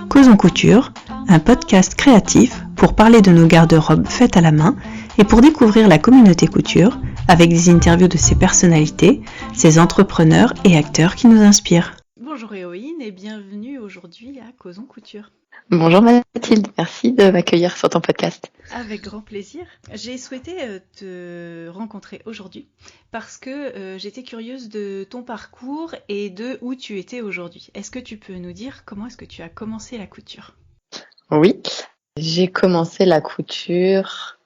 Causons Couture, un podcast créatif pour parler de nos garde-robes faites à la main et pour découvrir la communauté couture avec des interviews de ses personnalités, ses entrepreneurs et acteurs qui nous inspirent. Bonjour Héroïne et bienvenue aujourd'hui à Causons Couture. Bonjour Mathilde, merci de m'accueillir sur ton podcast. Avec grand plaisir. J'ai souhaité te rencontrer aujourd'hui parce que j'étais curieuse de ton parcours et de où tu étais aujourd'hui. Est-ce que tu peux nous dire comment est-ce que tu as commencé la couture ? Oui, j'ai commencé la couture,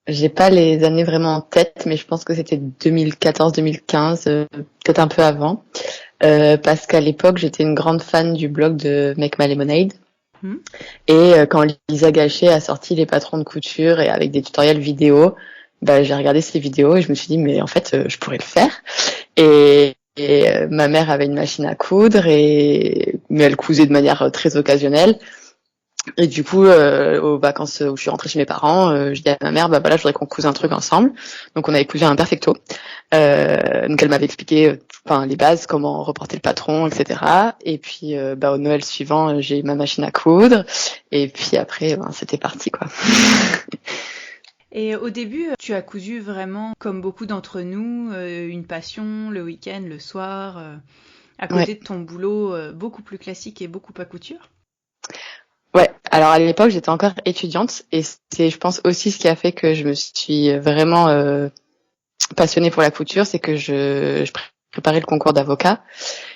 j'ai pas les années vraiment en tête, mais je pense que c'était 2014-2015, peut-être un peu avant, parce qu'à l'époque j'étais une grande fan du blog de Make My Lemonade. Et quand Lisa Gachet a sorti les patrons de couture et avec des tutoriels vidéo, j'ai regardé ces vidéos et je me suis dit mais en fait je pourrais le faire. Et ma mère avait une machine à coudre mais elle cousait de manière très occasionnelle. Et du coup, aux vacances où je suis rentrée chez mes parents, je dis à ma mère, voilà, je voudrais qu'on couse un truc ensemble. Donc on avait cousu un perfecto. Donc elle m'avait expliqué, les bases, comment reporter le patron, etc. Et puis, au Noël suivant, j'ai eu ma machine à coudre. Et puis après, c'était parti, quoi. Et au début, tu as cousu vraiment, comme beaucoup d'entre nous, une passion, le week-end, le soir, à côté de ton boulot beaucoup plus classique et beaucoup à couture. Ouais, alors à l'époque j'étais encore étudiante et c'est je pense aussi ce qui a fait que je me suis vraiment passionnée pour la couture, c'est que je préparais le concours d'avocat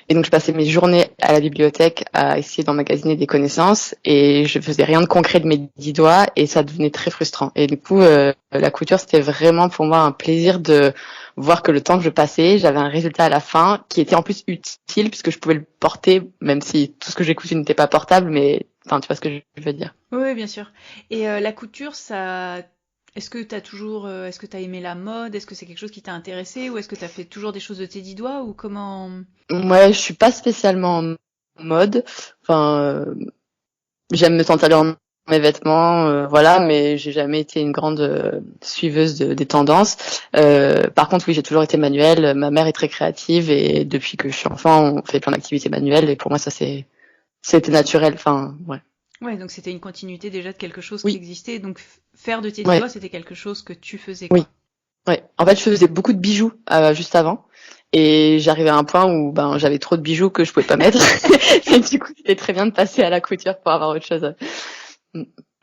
et donc je passais mes journées à la bibliothèque à essayer d'emmagasiner des connaissances et je faisais rien de concret de mes 10 doigts et ça devenait très frustrant. Et du coup la couture c'était vraiment pour moi un plaisir de voir que le temps que je passais, j'avais un résultat à la fin qui était en plus utile puisque je pouvais le porter même si tout ce que j'ai cousu n'était pas portable, mais tu vois ce que je veux dire. Oui, bien sûr. Et la couture, ça... Est-ce que est-ce que t'as aimé la mode ? Est-ce que c'est quelque chose qui t'a intéressé ? Ou est-ce que t'as fait toujours des choses de tes 10 doigts ? Ou comment ? Ouais, je suis pas spécialement en mode. J'aime me sentir bien dans mes vêtements, mais j'ai jamais été une grande suiveuse des tendances. Par contre, oui, j'ai toujours été manuelle. Ma mère est très créative et depuis que je suis enfant, on fait plein d'activités manuelles et pour moi, ça c'était naturel. Ouais. Ouais, donc c'était une continuité déjà de quelque chose Oui. qui existait. Donc faire de tes 10 doigts, c'était quelque chose que tu faisais, quoi. Oui. Ouais. En fait, je faisais beaucoup de bijoux juste avant. Et j'arrivais à un point où j'avais trop de bijoux que je pouvais pas mettre. Et du coup, c'était très bien de passer à la couture pour avoir autre chose.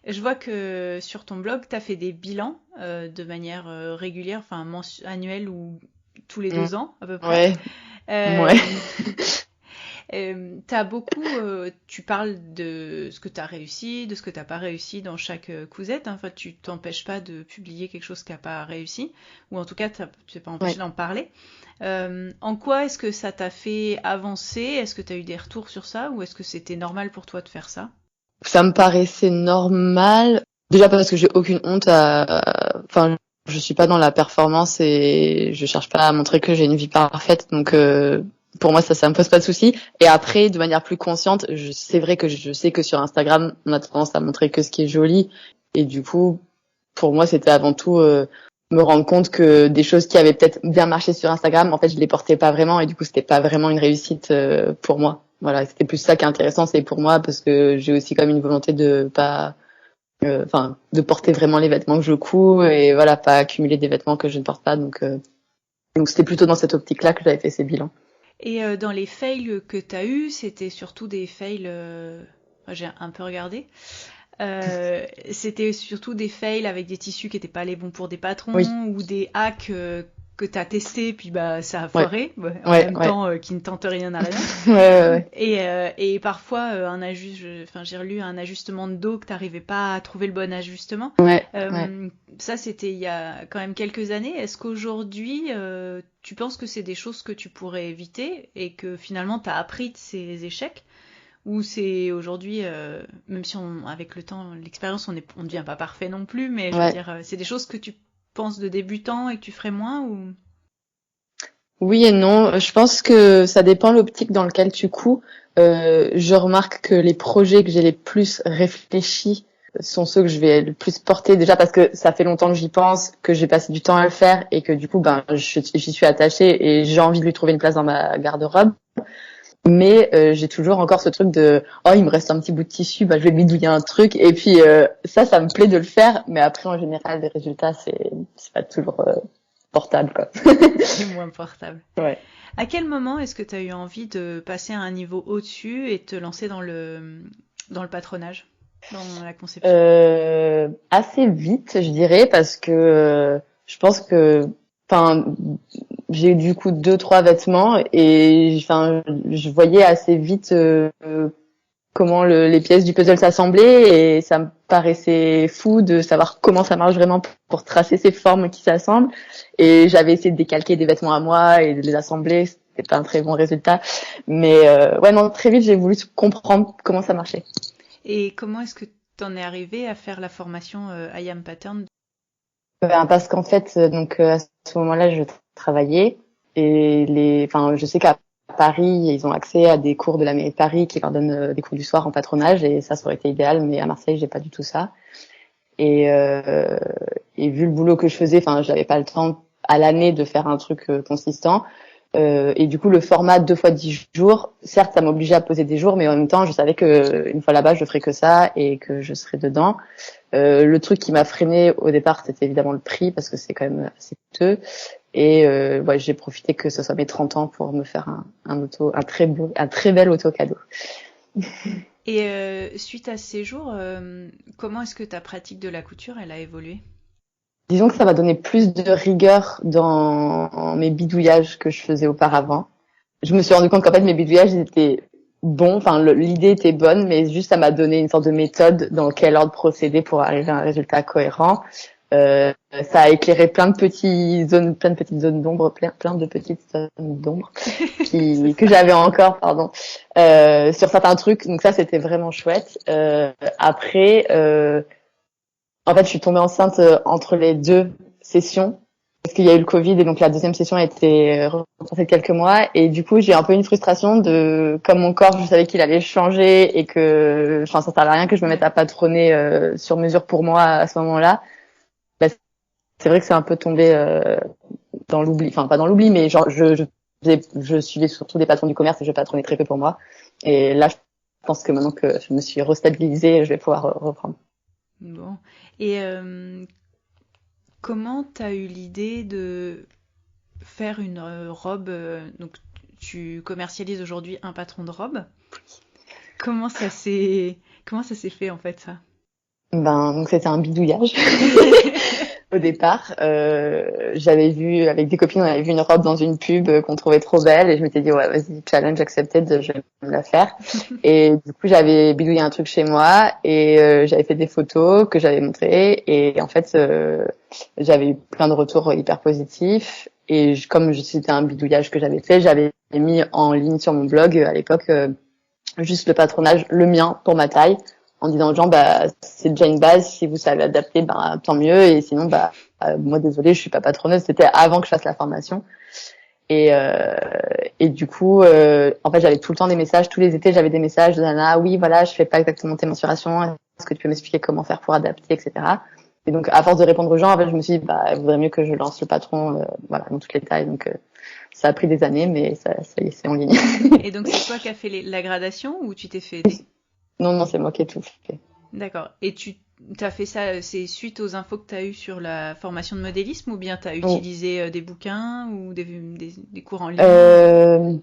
Je vois que sur ton blog, t'as fait des bilans de manière régulière, annuelle ou tous les 2 ans à peu près. Ouais. T'as beaucoup, tu parles de ce que t'as réussi, de ce que t'as pas réussi dans chaque cousette. Enfin, tu t'empêches pas de publier quelque chose qui a pas réussi, ou en tout cas, tu t'es pas empêché d'en parler. En quoi est-ce que ça t'a fait avancer ? Est-ce que t'as eu des retours sur ça, ou est-ce que c'était normal pour toi de faire ça ? Ça me paraissait normal. Déjà parce que j'ai aucune honte je suis pas dans la performance et je cherche pas à montrer que j'ai une vie parfaite. Donc, pour moi, ça me pose pas de souci. Et après, de manière plus consciente, c'est vrai que je sais que sur Instagram, on a tendance à montrer que ce qui est joli. Et du coup, pour moi, c'était avant tout me rendre compte que des choses qui avaient peut-être bien marché sur Instagram, en fait, je les portais pas vraiment. Et du coup, c'était pas vraiment une réussite pour moi. Voilà, c'était plus ça qui est intéressant, c'est pour moi, parce que j'ai aussi comme une volonté de pas... de porter vraiment les vêtements que je couds et voilà, pas accumuler des vêtements que je ne porte pas. Donc c'était plutôt dans cette optique-là que j'avais fait ces bilans. Et dans les fails que tu as eus, c'était surtout des fails... j'ai un peu regardé. C'était surtout des fails avec des tissus qui n'étaient pas les bons pour des patrons, ou des hacks que tu as testés, puis ça a foiré, en même temps qui ne tente rien à rien. Et parfois, j'ai relu un ajustement de dos que tu n'arrivais pas à trouver le bon ajustement. Ça, c'était il y a quand même quelques années. Est-ce qu'aujourd'hui, tu penses que c'est des choses que tu pourrais éviter et que finalement, tu as appris de ces échecs ? Ou c'est aujourd'hui, même si avec le temps, l'expérience, on ne devient pas parfait non plus, mais je veux dire, c'est des choses que tu penses de débutant et que tu ferais moins ou... Oui et non. Je pense que ça dépend l'optique dans lequel tu couds. Je remarque que les projets que j'ai les plus réfléchis, sont ceux que je vais le plus porter, déjà parce que ça fait longtemps que j'y pense, que j'ai passé du temps à le faire et que du coup j'y suis attachée et j'ai envie de lui trouver une place dans ma garde-robe. Mais j'ai toujours encore ce truc de il me reste un petit bout de tissu, je vais bidouiller un truc, et puis ça me plaît de le faire, mais après en général les résultats c'est pas toujours portable, quoi. C'est moins portable. Ouais. À quel moment est-ce que tu as eu envie de passer à un niveau au-dessus et te lancer dans le patronage, dans la conception? Assez vite, je dirais, parce que je pense que j'ai eu du coup 2-3 vêtements et je voyais assez vite comment les pièces du puzzle s'assemblaient, et ça me paraissait fou de savoir comment ça marche vraiment pour tracer ces formes qui s'assemblent. Et j'avais essayé de décalquer des vêtements à moi et de les assembler, c'était pas un très bon résultat, mais très vite j'ai voulu comprendre comment ça marchait. Et comment est-ce que t'en es arrivé à faire la formation I Am Pattern? Parce qu'en fait, à ce moment-là, je travaillais, et je sais qu'à Paris, ils ont accès à des cours de la mairie de Paris qui leur donnent des cours du soir en patronage, et ça aurait été idéal, mais à Marseille, j'ai pas du tout ça. Et vu le boulot que je faisais, j'avais pas le temps à l'année de faire un truc consistant. Et du coup, le format 2 fois 10 jours, certes, ça m'obligeait à poser des jours, mais en même temps, je savais que une fois là-bas, je ferais que ça et que je serais dedans. Le truc qui m'a freiné au départ, c'était évidemment le prix, parce que c'est quand même assez coûteux. Et j'ai profité que ce soit mes 30 ans pour me faire un très bel auto cadeau. Et suite à ces jours, comment est-ce que ta pratique de la couture, elle a évolué? Disons que ça m'a donné plus de rigueur dans mes bidouillages que je faisais auparavant. Je me suis rendu compte qu'en fait mes bidouillages ils étaient bons, l'idée était bonne, mais juste ça m'a donné une sorte de méthode dans quel ordre procéder pour arriver à un résultat cohérent. Ça a éclairé plein de petites zones d'ombre, plein de petites zones d'ombre que j'avais encore, sur certains trucs. Donc ça, c'était vraiment chouette. Après, en fait, je suis tombée enceinte entre les 2 sessions, parce qu'il y a eu le Covid, et donc la deuxième session a été reportée de quelques mois, et du coup, j'ai un peu une frustration comme mon corps, je savais qu'il allait changer et que, ça servait à rien que je me mette à patronner sur mesure pour moi à ce moment-là. C'est vrai que c'est un peu tombé dans l'oubli, pas dans l'oubli, mais genre je suivais surtout des patrons du commerce et je patronnais très peu pour moi. Et là, je pense que maintenant que je me suis restabilisée, je vais pouvoir reprendre. Bon. Et comment t'as eu l'idée de faire une robe? Donc, tu commercialises aujourd'hui un patron de robe. Comment ça s'est fait en fait, ça? Donc c'était un bidouillage. Au départ, j'avais vu avec des copines, on avait vu une robe dans une pub qu'on trouvait trop belle, et je m'étais dit ouais, vas-y, challenge accepted, je vais me la faire. Et du coup, j'avais bidouillé un truc chez moi, et j'avais fait des photos que j'avais montrées, et en fait, j'avais eu plein de retours hyper positifs. Et comme c'était un bidouillage que j'avais fait, j'avais mis en ligne sur mon blog à l'époque juste le patronage, le mien pour ma taille, en disant aux gens c'est déjà une base, si vous savez adapter tant mieux, et sinon moi désolée, je suis pas patroneuse. C'était avant que je fasse la formation. Et du coup en fait j'avais tout le temps des messages, tous les étés j'avais des messages de nana, oui voilà, je fais pas exactement tes mensurations, est-ce que tu peux m'expliquer comment faire pour adapter, etc. Et donc à force de répondre aux gens, en fait je me suis dit il vaudrait mieux que je lance le patron dans toutes les tailles. Donc ça a pris des années, mais ça y est, c'est en ligne. Et donc c'est toi qui as fait la gradation, ou tu t'es fait Non, c'est moi qui ai tout fait. D'accord. Et tu t'as fait ça, c'est suite aux infos que tu as eues sur la formation de modélisme, ou bien tu as utilisé des bouquins ou des cours en ligne?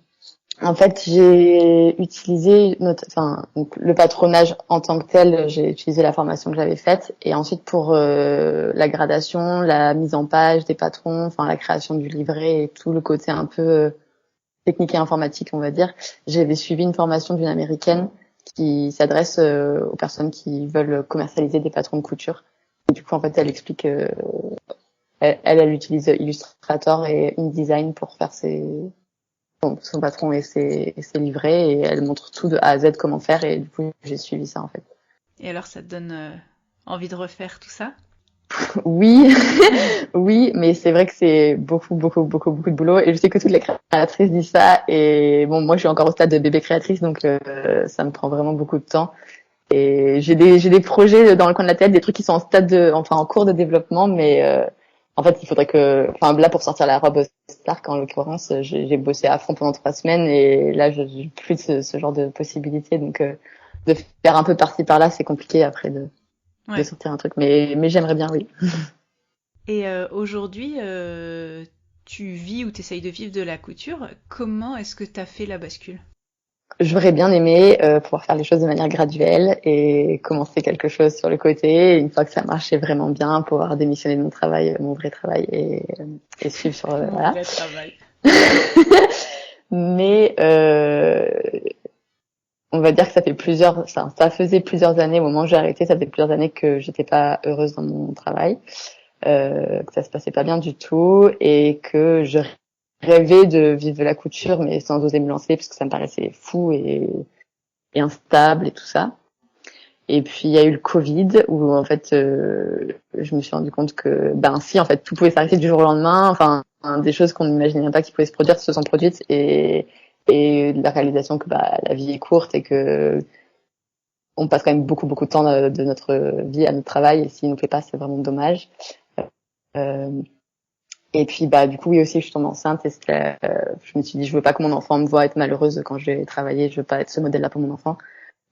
En fait, j'ai utilisé le patronage en tant que tel, j'ai utilisé la formation que j'avais faite, et ensuite pour la gradation, la mise en page des patrons, la création du livret et tout le côté un peu technique et informatique, on va dire, j'avais suivi une formation d'une américaine qui s'adresse aux personnes qui veulent commercialiser des patrons de couture. Et du coup, en fait, elle explique, elle utilise Illustrator et InDesign pour faire son patron et ses livrets, et elle montre tout de A à Z comment faire, et du coup, j'ai suivi ça, en fait. Et alors, ça te donne envie de refaire tout ça? Oui, oui, mais c'est vrai que c'est beaucoup de boulot, et je sais que toutes les créatrices disent ça, et bon, moi je suis encore au stade de bébé créatrice, donc ça me prend vraiment beaucoup de temps, et j'ai des projets dans le coin de la tête, des trucs qui sont en cours de développement, mais en fait, il faudrait là, pour sortir la robe Stark, en l'occurrence, j'ai bossé à fond pendant 3 semaines, et là, j'ai plus ce genre de possibilités, donc de faire un peu par-ci par-là, c'est compliqué après de sortir un truc, mais j'aimerais bien, oui. Et aujourd'hui, tu vis ou t'essayes de vivre de la couture. Comment est-ce que t'as fait la bascule? J'aurais bien aimé pouvoir faire les choses de manière graduelle et commencer quelque chose sur le côté. Et une fois que ça marchait vraiment bien, pouvoir démissionner de mon travail, mon vrai travail, et suivre sur Mon voilà. vrai travail. Mais on va dire que ça faisait plusieurs années au moment où j'ai arrêté, ça faisait plusieurs années que j'étais pas heureuse dans mon travail, que ça se passait pas bien du tout et que je rêvais de vivre de la couture mais sans oser me lancer parce que ça me paraissait fou et instable et tout ça. Et puis il y a eu le Covid où en fait je me suis rendu compte que si en fait tout pouvait s'arrêter du jour au lendemain, enfin des choses qu'on n'imaginait même pas qui pouvaient se produire se sont produites et la réalisation que la vie est courte et que on passe quand même beaucoup de temps de notre vie à notre travail et s'il nous plaît pas c'est vraiment dommage. Et puis du coup oui aussi je suis tombée enceinte et je me suis dit je veux pas que mon enfant me voie être malheureuse quand je vais travailler, je veux pas être ce modèle là pour mon enfant.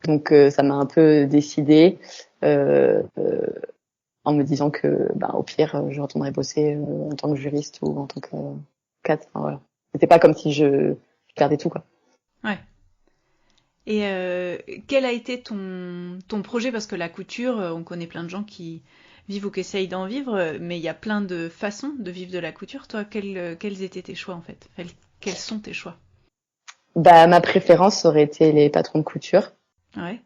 Donc ça m'a un peu décidée en me disant que au pire je retournerais bosser en tant que juriste ou en tant que cadre. Enfin, voilà. C'était pas comme si je perdais tout quoi. Ouais. Et quel a été ton projet? Parce que la couture, on connaît plein de gens qui vivent ou qui essayent d'en vivre, mais il y a plein de façons de vivre de la couture. Toi, quels étaient tes choix en fait? Quels sont tes choix? Ma préférence aurait été les patrons de couture. Ouais.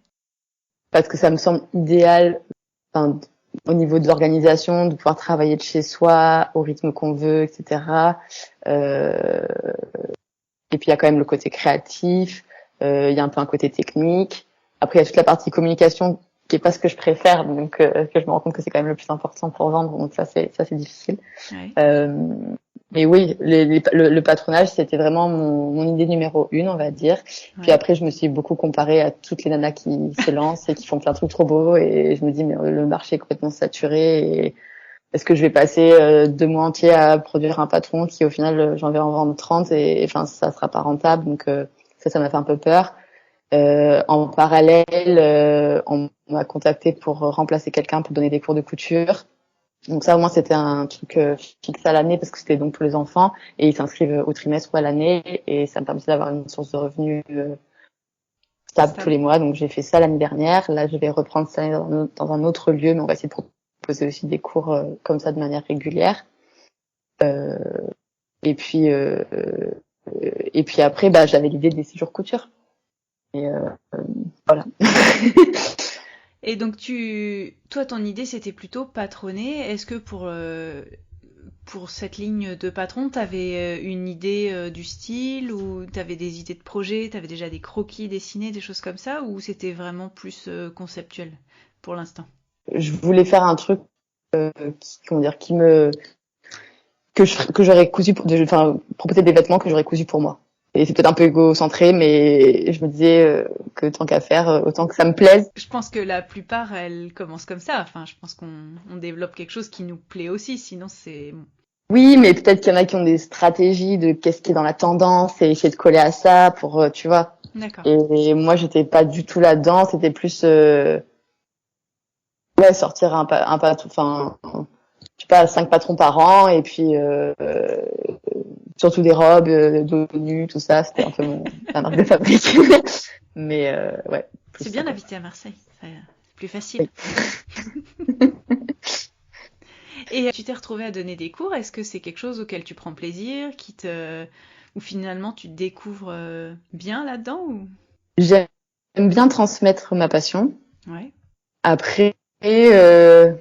Parce que ça me semble idéal, au niveau de l'organisation, de pouvoir travailler de chez soi, au rythme qu'on veut, etc. Et puis il y a quand même le côté créatif, il y a un peu un côté technique. Après il y a toute la partie communication qui est pas ce que je préfère, donc que je me rends compte que c'est quand même le plus important pour vendre, donc ça c'est difficile. Ouais. Mais oui, le patronage, c'était vraiment mon idée numéro 1, on va dire. Ouais. Puis après, je me suis beaucoup comparée à toutes les nanas qui se lancent et qui font plein de trucs trop beaux. Et je me dis, mais le marché est complètement saturé. Et est-ce que je vais passer 2 mois entiers à produire un patron qui, au final, j'en vais en vendre 30 et enfin, ça sera pas rentable. Donc ça m'a fait un peu peur. En parallèle, on m'a contacté pour remplacer quelqu'un pour donner des cours de couture. Donc ça, au moins, c'était un truc fixe à l'année parce que c'était donc pour les enfants et ils s'inscrivent au trimestre ou à l'année et ça me permettait d'avoir une source de revenus stable tous les mois. Donc j'ai fait ça l'année dernière. Là, je vais reprendre ça dans un autre lieu, mais on va essayer de proposer aussi des cours comme ça de manière régulière. Et puis après, j'avais l'idée des séjours couture. Et voilà. Et donc toi, ton idée, c'était plutôt patronner. Est-ce que pour cette ligne de patron, t'avais une idée du style ou t'avais des idées de projet, t'avais déjà des croquis dessinés, des choses comme ça, ou c'était vraiment plus conceptuel pour l'instant? Je voulais faire un truc que j'aurais cousu proposer des vêtements que j'aurais cousus pour moi. Et c'est peut-être un peu égocentré, mais je me disais que tant qu'à faire, autant que ça me plaise. Je pense que la plupart, elles commencent comme ça. Enfin, je pense qu'on développe quelque chose qui nous plaît aussi, sinon c'est... Oui, mais peut-être qu'il y en a qui ont des stratégies de qu'est-ce qui est dans la tendance et essayer de coller à ça pour, tu vois. D'accord. Et moi, j'étais pas du tout là-dedans. C'était plus, sortir un patron, enfin, je sais pas, 5 patrons par an et puis surtout des robes, dos nus, tout ça. C'était un peu ma marque de fabrique. Mais ouais. C'est bien d'habiter à Marseille. C'est plus facile. Oui. Et tu t'es retrouvée à donner des cours. Est-ce que c'est quelque chose auquel tu prends plaisir, ou finalement tu te découvres bien là-dedans ou... J'aime bien transmettre ma passion. Ouais. Après, en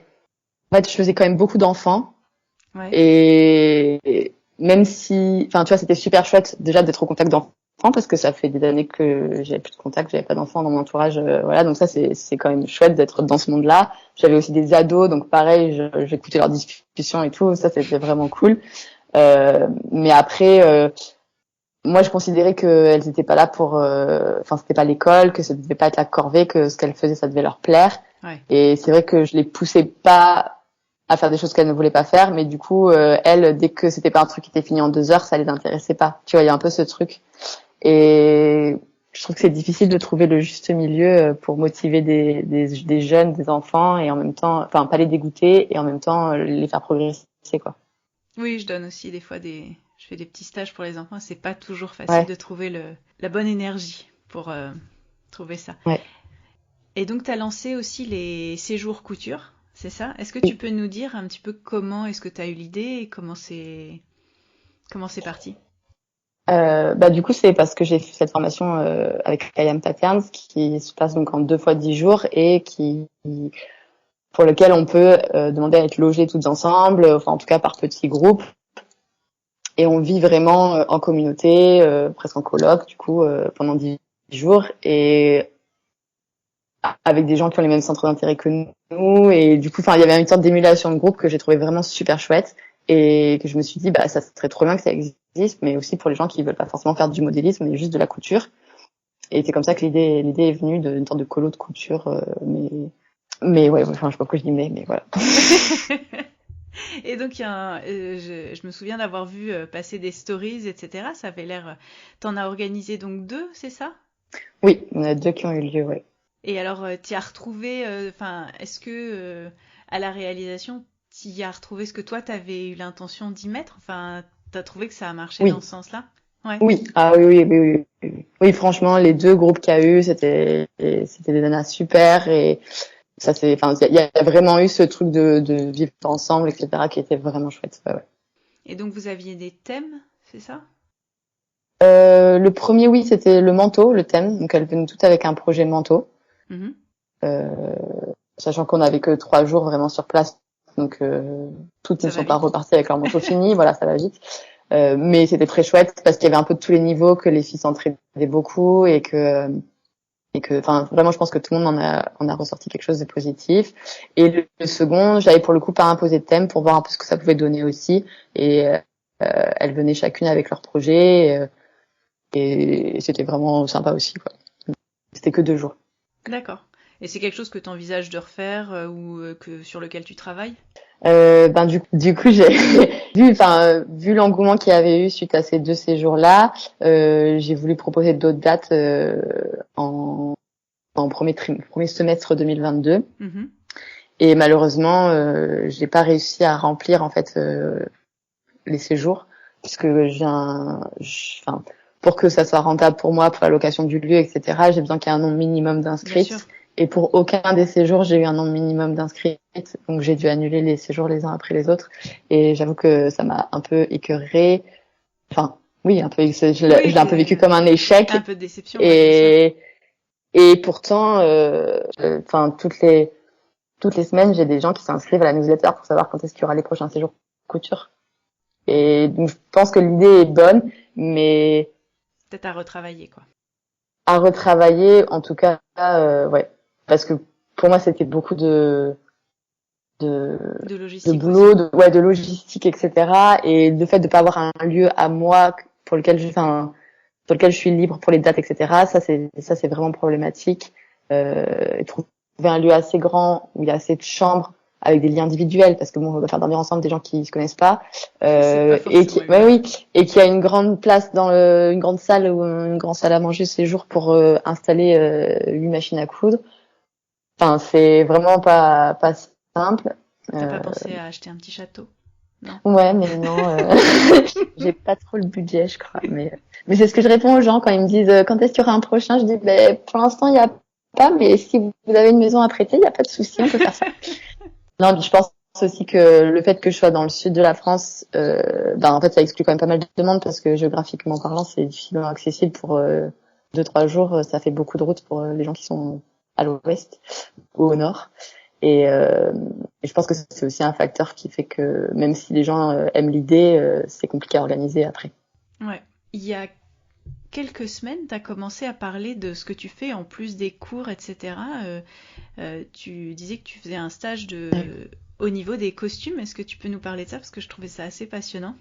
fait, je faisais quand même beaucoup d'enfants. Ouais. Et même si, enfin, tu vois, c'était super chouette déjà d'être au contact d'enfants parce que ça fait des années que j'avais plus de contact, j'avais pas d'enfants dans mon entourage, voilà. Donc ça, c'est quand même chouette d'être dans ce monde-là. J'avais aussi des ados, donc pareil, j'écoutais leurs discussions et tout. Ça, c'était vraiment cool. Mais après, moi, je considérais qu'elles n'étaient pas là pour, enfin, c'était pas l'école, que ça devait pas être la corvée, que ce qu'elles faisaient, ça devait leur plaire. Ouais. Et c'est vrai que je les poussais pas à faire des choses qu'elles ne voulaient pas faire, mais du coup, elles, dès que c'était pas un truc qui était fini en 2 heures, ça les intéressait pas. Tu vois, il y a un peu ce truc. Et je trouve que c'est difficile de trouver le juste milieu pour motiver des jeunes, des enfants, et en même temps, enfin, pas les dégoûter, et en même temps, les faire progresser, quoi. Oui, je donne aussi des fois je fais des petits stages pour les enfants. C'est pas toujours facile Ouais, de trouver la bonne énergie pour trouver ça. ouais. Et donc, tu as lancé aussi les séjours couture, c'est ça? Est-ce que tu peux nous dire un petit peu comment est-ce que tu as eu l'idée et comment c'est parti? Bah du coup c'est parce que j'ai fait cette formation avec I Am Patterns qui se passe donc en 2 fois 10 jours et pour lequel on peut demander à être logés toutes ensemble, enfin en tout cas par petits groupes, et on vit vraiment en communauté, presque en coloc du coup pendant 10 jours, et avec des gens qui ont les mêmes centres d'intérêt que nous, et du coup enfin il y avait une sorte d'émulation de groupe que j'ai trouvé vraiment super chouette, et que je me suis dit bah ça serait trop bien que ça existe, mais aussi pour les gens qui veulent pas forcément faire du modélisme mais juste de la couture. Et c'est comme ça que l'idée est venue d'une sorte de colo de couture, mais ouais, enfin je sais pas pourquoi je dis mais voilà. Et donc, je me souviens d'avoir vu passer des stories, etc. Ça avait l'air. T'en as organisé donc 2, c'est ça? Oui, on a 2 qui ont eu lieu, ouais. Et alors, t'y as retrouvé. Enfin, est-ce que à la réalisation, t'y as retrouvé ce que toi t'avais eu l'intention d'y mettre? Enfin, t'as trouvé que ça a marché dans Oui, ce sens-là? Ouais. oui, ah oui. Oui, franchement, les 2 groupes qu'il y a eu, c'était des nanas super, et ça c'est, enfin, il y a vraiment eu ce truc de vivre ensemble, etc., qui était vraiment chouette. Ouais, ouais. Et donc, vous aviez des thèmes, c'est ça? Le premier, oui, c'était le manteau, le thème. Donc elles venaient toutes avec un projet manteau, Mhm. euh, sachant qu'on n'avait que 3 jours vraiment sur place, donc toutes ne Ça va sont pas vite. reparties avec leur manteau fini. Voilà, ça va vite. Mais c'était très chouette parce qu'il y avait un peu de tous les niveaux, que les filles s'entraidaient beaucoup, enfin vraiment je pense que tout le monde en a ressorti quelque chose de positif. Et le second, j'avais pour le coup pas imposé de thème pour voir un peu ce que ça pouvait donner aussi, et elles venaient chacune avec leur projet, et c'était vraiment sympa aussi, quoi. C'était que 2 jours. D'accord. Et c'est quelque chose que tu envisages de refaire ou sur lequel tu travailles? Ben du coup j'ai vu l'engouement qu'il y avait eu suite à ces 2 séjours-là, j'ai voulu proposer d'autres dates en premier semestre 2022, Mhm. et malheureusement j'ai pas réussi à remplir en fait les séjours, puisque enfin, pour que ça soit rentable pour moi, pour la location du lieu, etc., j'ai besoin qu'il y ait un nombre minimum Bien sûr. d'inscrites. Et pour aucun des séjours, j'ai eu un nombre minimum d'inscrites. Donc j'ai dû annuler les séjours les uns après les autres. Et j'avoue que ça m'a un peu écœurée. Enfin, oui, un peu, je Oui, l'ai un peu vécu comme un échec. un peu de déception, ouais, bien sûr. Et, et pourtant, enfin, toutes les semaines, j'ai des gens qui s'inscrivent à la newsletter pour savoir quand est-ce qu'il y aura les prochains séjours couture. Et donc, je pense que l'idée est bonne, mais Peut-être à retravailler, quoi. à retravailler, en tout cas, ouais. Parce que pour moi, c'était beaucoup de, De de logistique aussi. boulot, de logistique, etc. Et le fait de pas avoir un lieu à moi pour lequel sur lequel je suis libre pour les dates, etc. Ça c'est vraiment problématique. Et trouver un lieu assez grand où il y a assez de chambres avec des lits individuels, parce que bon, on va faire dormir ensemble des gens qui se connaissent pas, C'est pas et forcément qui, ouais, évident. oui, et qui a une grande place dans une grande salle ou une grande salle à manger ces jours pour installer 8 machines à coudre. Enfin, c'est vraiment pas simple. T'as Euh, pas pensé à acheter un petit château? Non. ouais, mais non, j'ai pas trop le budget, je crois. Mais c'est ce que je réponds aux gens quand ils me disent quand est-ce qu'il y aura un prochain. Je dis ben pour l'instant il y a pas, mais si vous avez une maison à prêter, il y a pas de souci, on peut faire ça. Non, je pense aussi que le fait que je sois dans le sud de la France, ben en fait ça exclut quand même pas mal de demandes, parce que géographiquement parlant, c'est difficilement accessible pour 2-3 jours. Ça fait beaucoup de route pour les gens qui sont à l'ouest ou au nord. Et je pense que c'est aussi un facteur qui fait que même si les gens aiment l'idée, c'est compliqué à organiser après. Ouais. Il y a quelques semaines, t'as commencé à parler de ce que tu fais en plus des cours, etc. Tu disais que tu faisais un stage au niveau des costumes. Est-ce que tu peux nous parler de ça? Parce que je trouvais ça assez passionnant.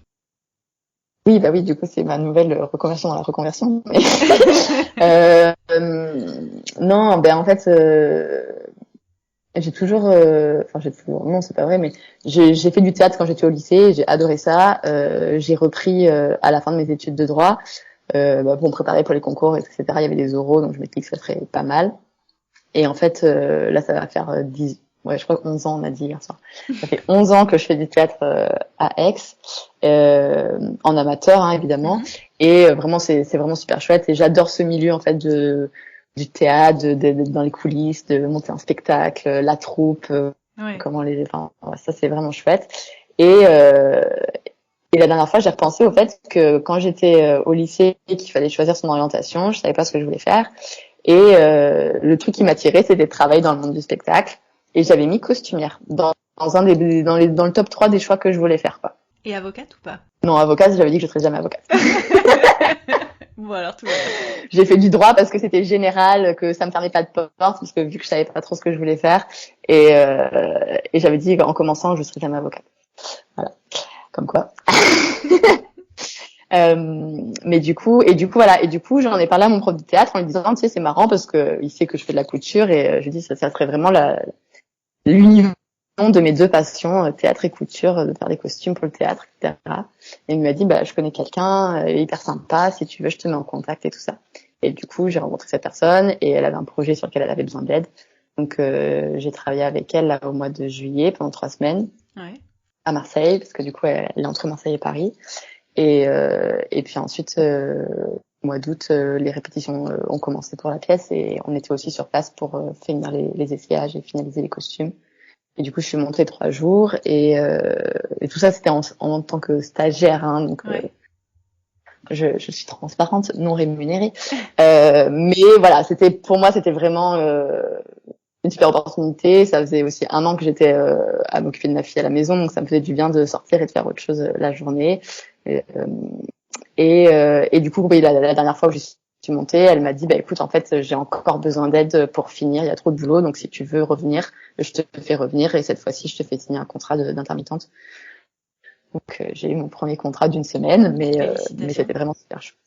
Oui, bah oui, du coup, c'est ma nouvelle reconversion dans la reconversion. euh, non, ben en fait, j'ai toujours, non, c'est pas vrai, mais j'ai fait du théâtre quand j'étais au lycée, j'ai adoré ça. J'ai repris à la fin de mes études de droit pour me préparer pour les concours, etc. Il y avait des oraux, donc je m'étais dit que ça serait pas mal. Et en fait, là, ça va faire 10, je crois que 11 ans, on a dit hier soir. Ça fait 11 ans que je fais du théâtre à Aix, en amateur, hein, évidemment. Et vraiment, c'est vraiment super chouette. Et j'adore ce milieu, en fait, du théâtre, d'être dans les coulisses, de monter un spectacle, la troupe, ça, c'est vraiment chouette. Et la dernière fois, j'ai repensé au fait que quand j'étais au lycée et qu'il fallait choisir son orientation, je savais pas ce que je voulais faire. Et le truc qui m'attirait, c'était de travailler dans le monde du spectacle. Et j'avais mis costumière dans le top 3 des choix que je voulais faire, quoi. Et avocate ou pas? Non, avocate, j'avais dit que je serais jamais avocate. Bon, alors tout va bien. J'ai fait du droit parce que c'était général, que ça me fermait pas de porte, parce que vu que je savais pas trop ce que je voulais faire. Et j'avais dit qu'en commençant, je serais jamais avocate. Voilà. Comme quoi. Mais du coup, voilà. Et du coup, j'en ai parlé à mon prof de théâtre en lui disant, tu sais, c'est marrant parce que il sait que je fais de la couture et je lui dis, ça serait vraiment l'union de mes deux passions, théâtre et couture, de faire des costumes pour le théâtre, etc. Et il m'a dit, bah, je connais quelqu'un, hyper sympa, si tu veux, je te mets en contact et tout ça. Et du coup, j'ai rencontré cette personne et elle avait un projet sur lequel elle avait besoin d'aide. Donc, j'ai travaillé avec elle là, au mois de juillet pendant 3 semaines à Marseille, parce que du coup, elle est entre Marseille et Paris. Et puis ensuite, au mois d'août, les répétitions ont commencé pour la pièce et on était aussi sur place pour finir les essayages et finaliser les costumes. Et du coup, je suis montée 3 jours et tout ça, c'était en tant que stagiaire, hein, donc je suis transparente, non rémunérée. Mais voilà, pour moi, c'était vraiment une super opportunité. Ça faisait aussi 1 an que j'étais à m'occuper de ma fille à la maison, donc ça me faisait du bien de sortir et de faire autre chose la journée. Et du coup, la dernière fois où je suis montée, elle m'a dit, bah écoute, en fait, j'ai encore besoin d'aide pour finir. Il y a trop de boulot, donc si tu veux revenir, je te fais revenir. Et cette fois-ci, je te fais signer un contrat d'intermittente. Donc j'ai eu mon premier contrat d'1 semaine, mais c'était vraiment super chouette.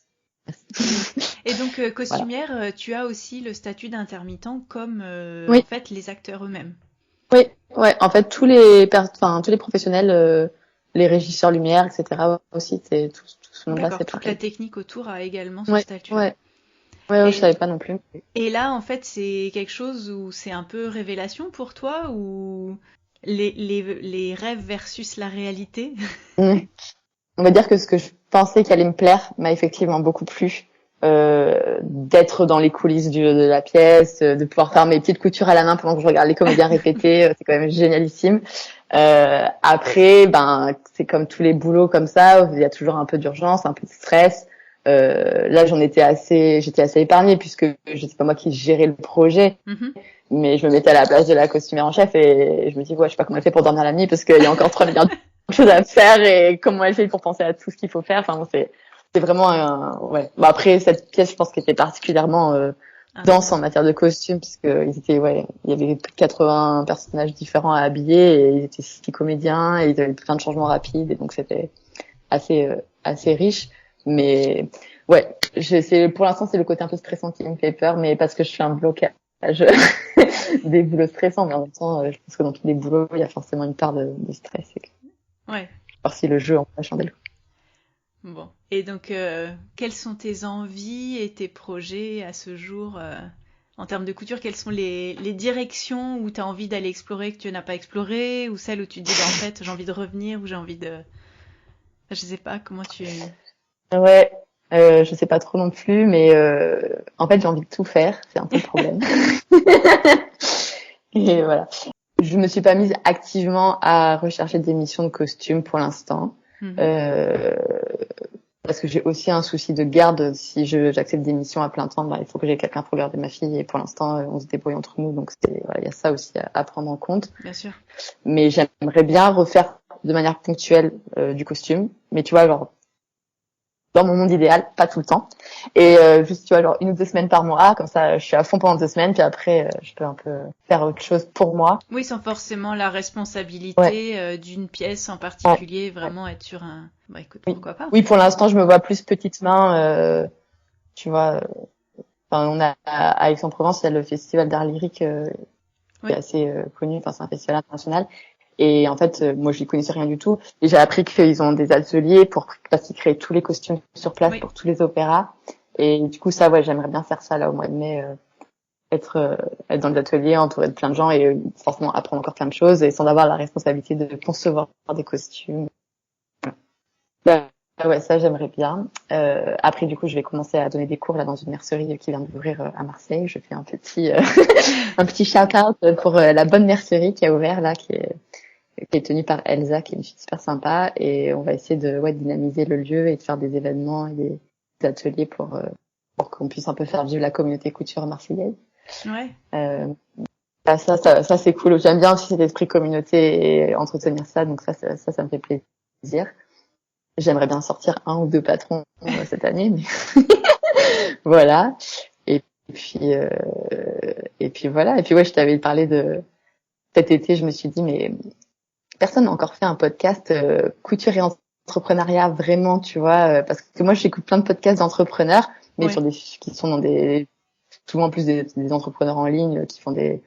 Et donc, costumière, voilà. Tu as aussi le statut d'intermittent comme Oui. en fait les acteurs eux-mêmes. Oui, ouais. En fait, tous les professionnels, les régisseurs lumière, etc. aussi, c'est tout ce monde-là, c'est Toute pareil. la technique autour a également ce statut. Ouais, je savais pas non plus. Et là, en fait, c'est quelque chose où c'est un peu révélation pour toi ou les rêves versus la réalité? On va dire que ce que je pensais qu'allait me plaire m'a effectivement beaucoup plu. D'être dans les coulisses de la pièce, de pouvoir faire mes petites coutures à la main pendant que je regarde les comédiens répéter, c'est quand même génialissime. Après, c'est comme tous les boulots comme ça, il y a toujours un peu d'urgence, un peu de stress. Là, j'étais assez épargnée puisque c'est pas moi qui gérais le projet, mais je me mettais à la place de la costumière en chef et je me dis, je sais pas comment elle fait pour dormir la nuit parce qu'il y a encore 3 milliards de choses à faire et comment elle fait pour penser à tout ce qu'il faut faire. Enfin, bon, c'est vraiment après, cette pièce, je pense qu'elle était particulièrement dense en matière de costumes puisque il y avait 80 personnages différents à habiller et ils étaient 6 comédiens et ils avaient plein de changements rapides et donc c'était assez riche. Mais pour l'instant, c'est le côté un peu stressant qui me fait peur, mais parce que je suis un blocage des boulots stressants, mais en même temps, je pense que dans tous les boulots, il y a forcément une part de stress. Voir si le jeu en la chandelle. Bon. Et donc, quelles sont tes envies et tes projets à ce jour en termes de couture? Quelles sont les directions où tu as envie d'aller explorer que tu n'as pas exploré, ou celles où tu te dis, en fait, j'ai envie de revenir, ou j'ai envie de... Je sais pas, comment tu... Ouais, je sais pas trop non plus, mais en fait, j'ai envie de tout faire. C'est un peu le problème. Et voilà. Je me suis pas mise activement à rechercher des missions de costume pour l'instant. Parce que j'ai aussi un souci de garde. Si j'accepte des missions à plein temps, il faut que j'ai quelqu'un pour garder ma fille. Et pour l'instant, on se débrouille entre nous. Donc, il y a ça aussi à prendre en compte. Bien sûr. Mais j'aimerais bien refaire de manière ponctuelle du costume. Mais tu vois, genre, dans mon monde idéal, pas tout le temps. Et juste, tu vois, genre 1 ou 2 semaines par mois, comme ça, je suis à fond pendant 2 semaines, puis après, je peux un peu faire autre chose pour moi. Oui, sans forcément la responsabilité d'une pièce en particulier, vraiment être sur un... Bah écoute, pourquoi pas. Oui, pour l'instant, je me vois plus petite main, tu vois. Enfin, on a à Aix-en-Provence, il y a le festival d'art lyrique qui est assez connu, enfin c'est un festival international. Et en fait, moi, je n'y connaissais rien du tout. Et j'ai appris qu'ils ont des ateliers parce qu'ils créent tous les costumes sur place pour tous les opéras. Et du coup, ça, j'aimerais bien faire ça là au mois de mai, être dans les ateliers, entouré de plein de gens et forcément apprendre encore plein de choses et sans avoir la responsabilité de concevoir des costumes. Ouais, ça, j'aimerais bien. Après, du coup, je vais commencer à donner des cours là dans une mercerie qui vient d'ouvrir à Marseille. Je fais un petit un petit shout-out pour la bonne mercerie qui a ouvert là, qui est tenue par Elsa, qui est une fille super sympa, et on va essayer de dynamiser le lieu et de faire des événements et des ateliers pour qu'on puisse un peu faire vivre la communauté couture marseillaise. Ça c'est cool. J'aime bien aussi cet esprit communauté et entretenir ça, donc ça me fait plaisir. J'aimerais bien sortir 1 ou 2 patrons cette année, mais voilà. Et puis voilà. Et puis je t'avais parlé de cet été. Je me suis dit, mais personne n'a encore fait un podcast couture et entrepreneuriat vraiment, tu vois, parce que moi j'écoute plein de podcasts d'entrepreneurs, mais sur qui sont dans souvent plus des entrepreneurs en ligne qui font des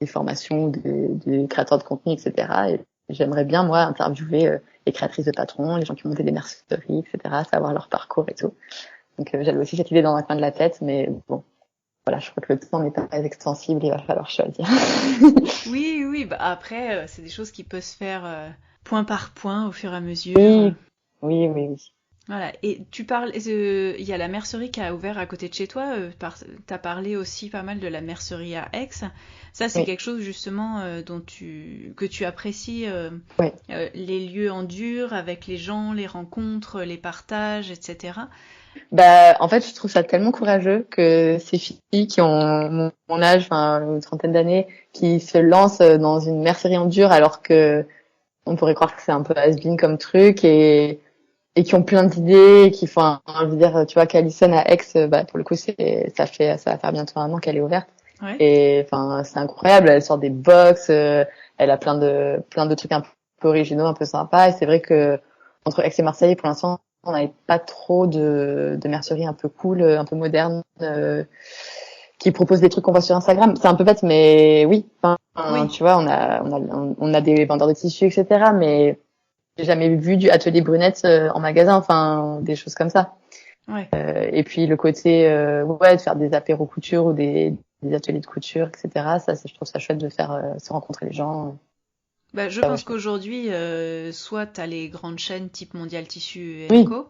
formations, des créateurs de contenu, etc. Et j'aimerais bien moi interviewer les créatrices de patrons, les gens qui ont monté des merceries, etc., savoir leur parcours et tout. Donc j'avais aussi cette idée dans un coin de la tête, mais bon, voilà, je crois que le temps n'est pas très extensible, il va falloir choisir. Oui, bah après, c'est des choses qui peuvent se faire point par point au fur et à mesure. Oui. Voilà, et tu parles, il y a la mercerie qui a ouvert à côté de chez toi, t'as parlé aussi pas mal de la mercerie à Aix. Ça, c'est quelque chose justement que tu apprécies, les lieux en dur, avec les gens, les rencontres, les partages, etc. En fait, je trouve ça tellement courageux que ces filles qui ont mon âge, enfin une trentaine d'années, qui se lancent dans une mercerie en dur alors que on pourrait croire que c'est un peu has-been comme truc et qui ont plein d'idées, qui font je veux dire, tu vois, qu'Alison à Aix, pour le coup, ça va faire bientôt 1 an qu'elle est ouverte. Et enfin, c'est incroyable, elle sort des box, elle a plein de trucs un peu originaux, un peu sympas, et c'est vrai que entre Aix et Marseille, pour l'instant, on n'avait pas trop de merceries un peu cool, un peu modernes, qui proposent des trucs qu'on voit sur Instagram. C'est un peu bête, mais oui. Tu vois, on a des vendeurs de tissus, etc., mais j'ai jamais vu du atelier brunette en magasin, enfin des choses comme ça. Et puis le côté de faire des apéros couture ou des ateliers de couture, etc. Ça, je trouve ça chouette de faire se rencontrer les gens. Je pense qu'aujourd'hui, soit t'as les grandes chaînes type Mondial Tissu et Co,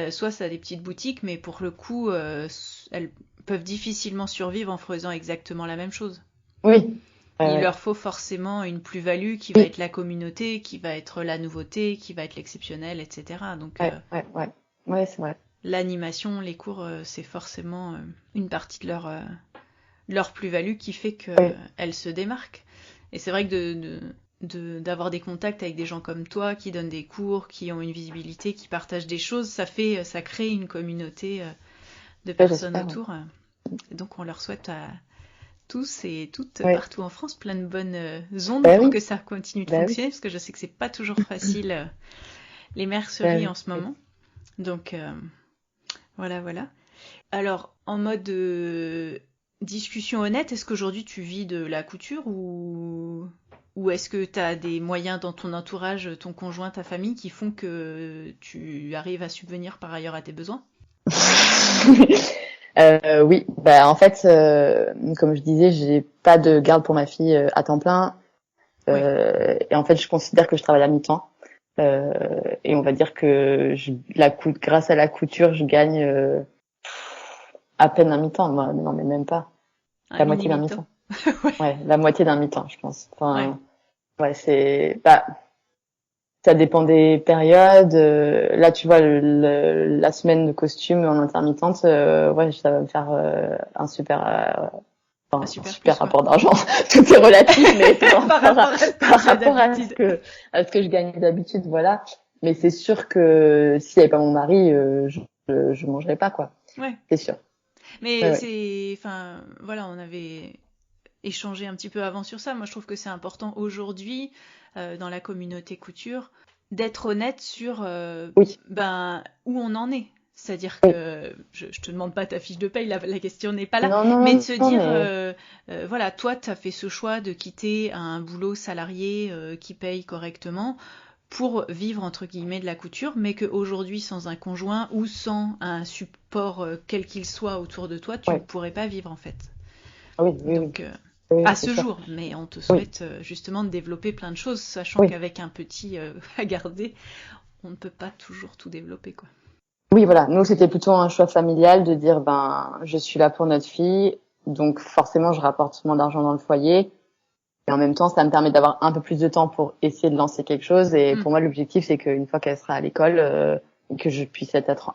soit t'as des petites boutiques, mais pour le coup, elles peuvent difficilement survivre en faisant exactement la même chose. Oui. Il leur faut forcément une plus-value qui va être la communauté, qui va être la nouveauté, qui va être l'exceptionnel, etc. Donc, ouais, c'est vrai. L'animation, les cours, c'est forcément une partie de leur plus-value qui fait qu'elles se démarquent. Et c'est vrai que d'avoir des contacts avec des gens comme toi qui donnent des cours, qui ont une visibilité, qui partagent des choses, ça crée une communauté de personnes autour. Et donc, on leur souhaite à tous et toutes partout en France plein de bonnes ondes pour que ça continue de fonctionner, parce que je sais que c'est pas toujours facile les merceries en ce moment. Donc voilà. Alors en mode discussion honnête, est-ce qu'aujourd'hui tu vis de la couture ou est-ce que tu as des moyens dans ton entourage, ton conjoint, ta famille qui font que tu arrives à subvenir par ailleurs à tes besoins? Oui, en fait, comme je disais, j'ai pas de garde pour ma fille à temps plein, et en fait, je considère que je travaille à mi-temps, et on va dire que grâce à la couture, je gagne à peine un mi-temps, moi, non mais même pas, la moitié d'un mi-temps. La moitié d'un mi-temps, je pense. Enfin, c'est ça dépend des périodes. Là, tu vois, la semaine de costume en intermittente, ça va me faire un super rapport d'argent. Tout est relatif, mais par rapport à ce que je gagne d'habitude, voilà. Mais c'est sûr que s'il n'y avait pas mon mari, je mangerais pas, quoi. Ouais. C'est sûr. Mais Ouais. enfin, voilà, on avait échangé un petit peu avant sur ça. Moi, je trouve que c'est important aujourd'hui, dans la communauté couture, d'être honnête sur Oui, où on en est. C'est-à-dire oui. que je te demande pas ta fiche de paye, la question n'est pas là, Non, non, mais de non, se non, dire, mais voilà, toi, tu as fait ce choix de quitter un boulot salarié qui paye correctement pour vivre entre guillemets de la couture, mais qu'aujourd'hui, sans un conjoint ou sans un support quel qu'il soit autour de toi, tu ne ouais. pourrais pas vivre en fait. Oui, oui, oui. Donc, Oui, à c'est ce sûr. jour, mais on te Oui, souhaite justement de développer plein de choses, sachant oui. qu'avec un petit à garder, on ne peut pas toujours tout développer, quoi. Oui, voilà. Nous, c'était plutôt un choix familial de dire, je suis là pour notre fille, donc forcément, je rapporte moins d'argent dans le foyer. Et en même temps, ça me permet d'avoir un peu plus de temps pour essayer de lancer quelque chose. Et Mm. pour moi, l'objectif, c'est qu'une fois qu'elle sera à l'école, que je puisse être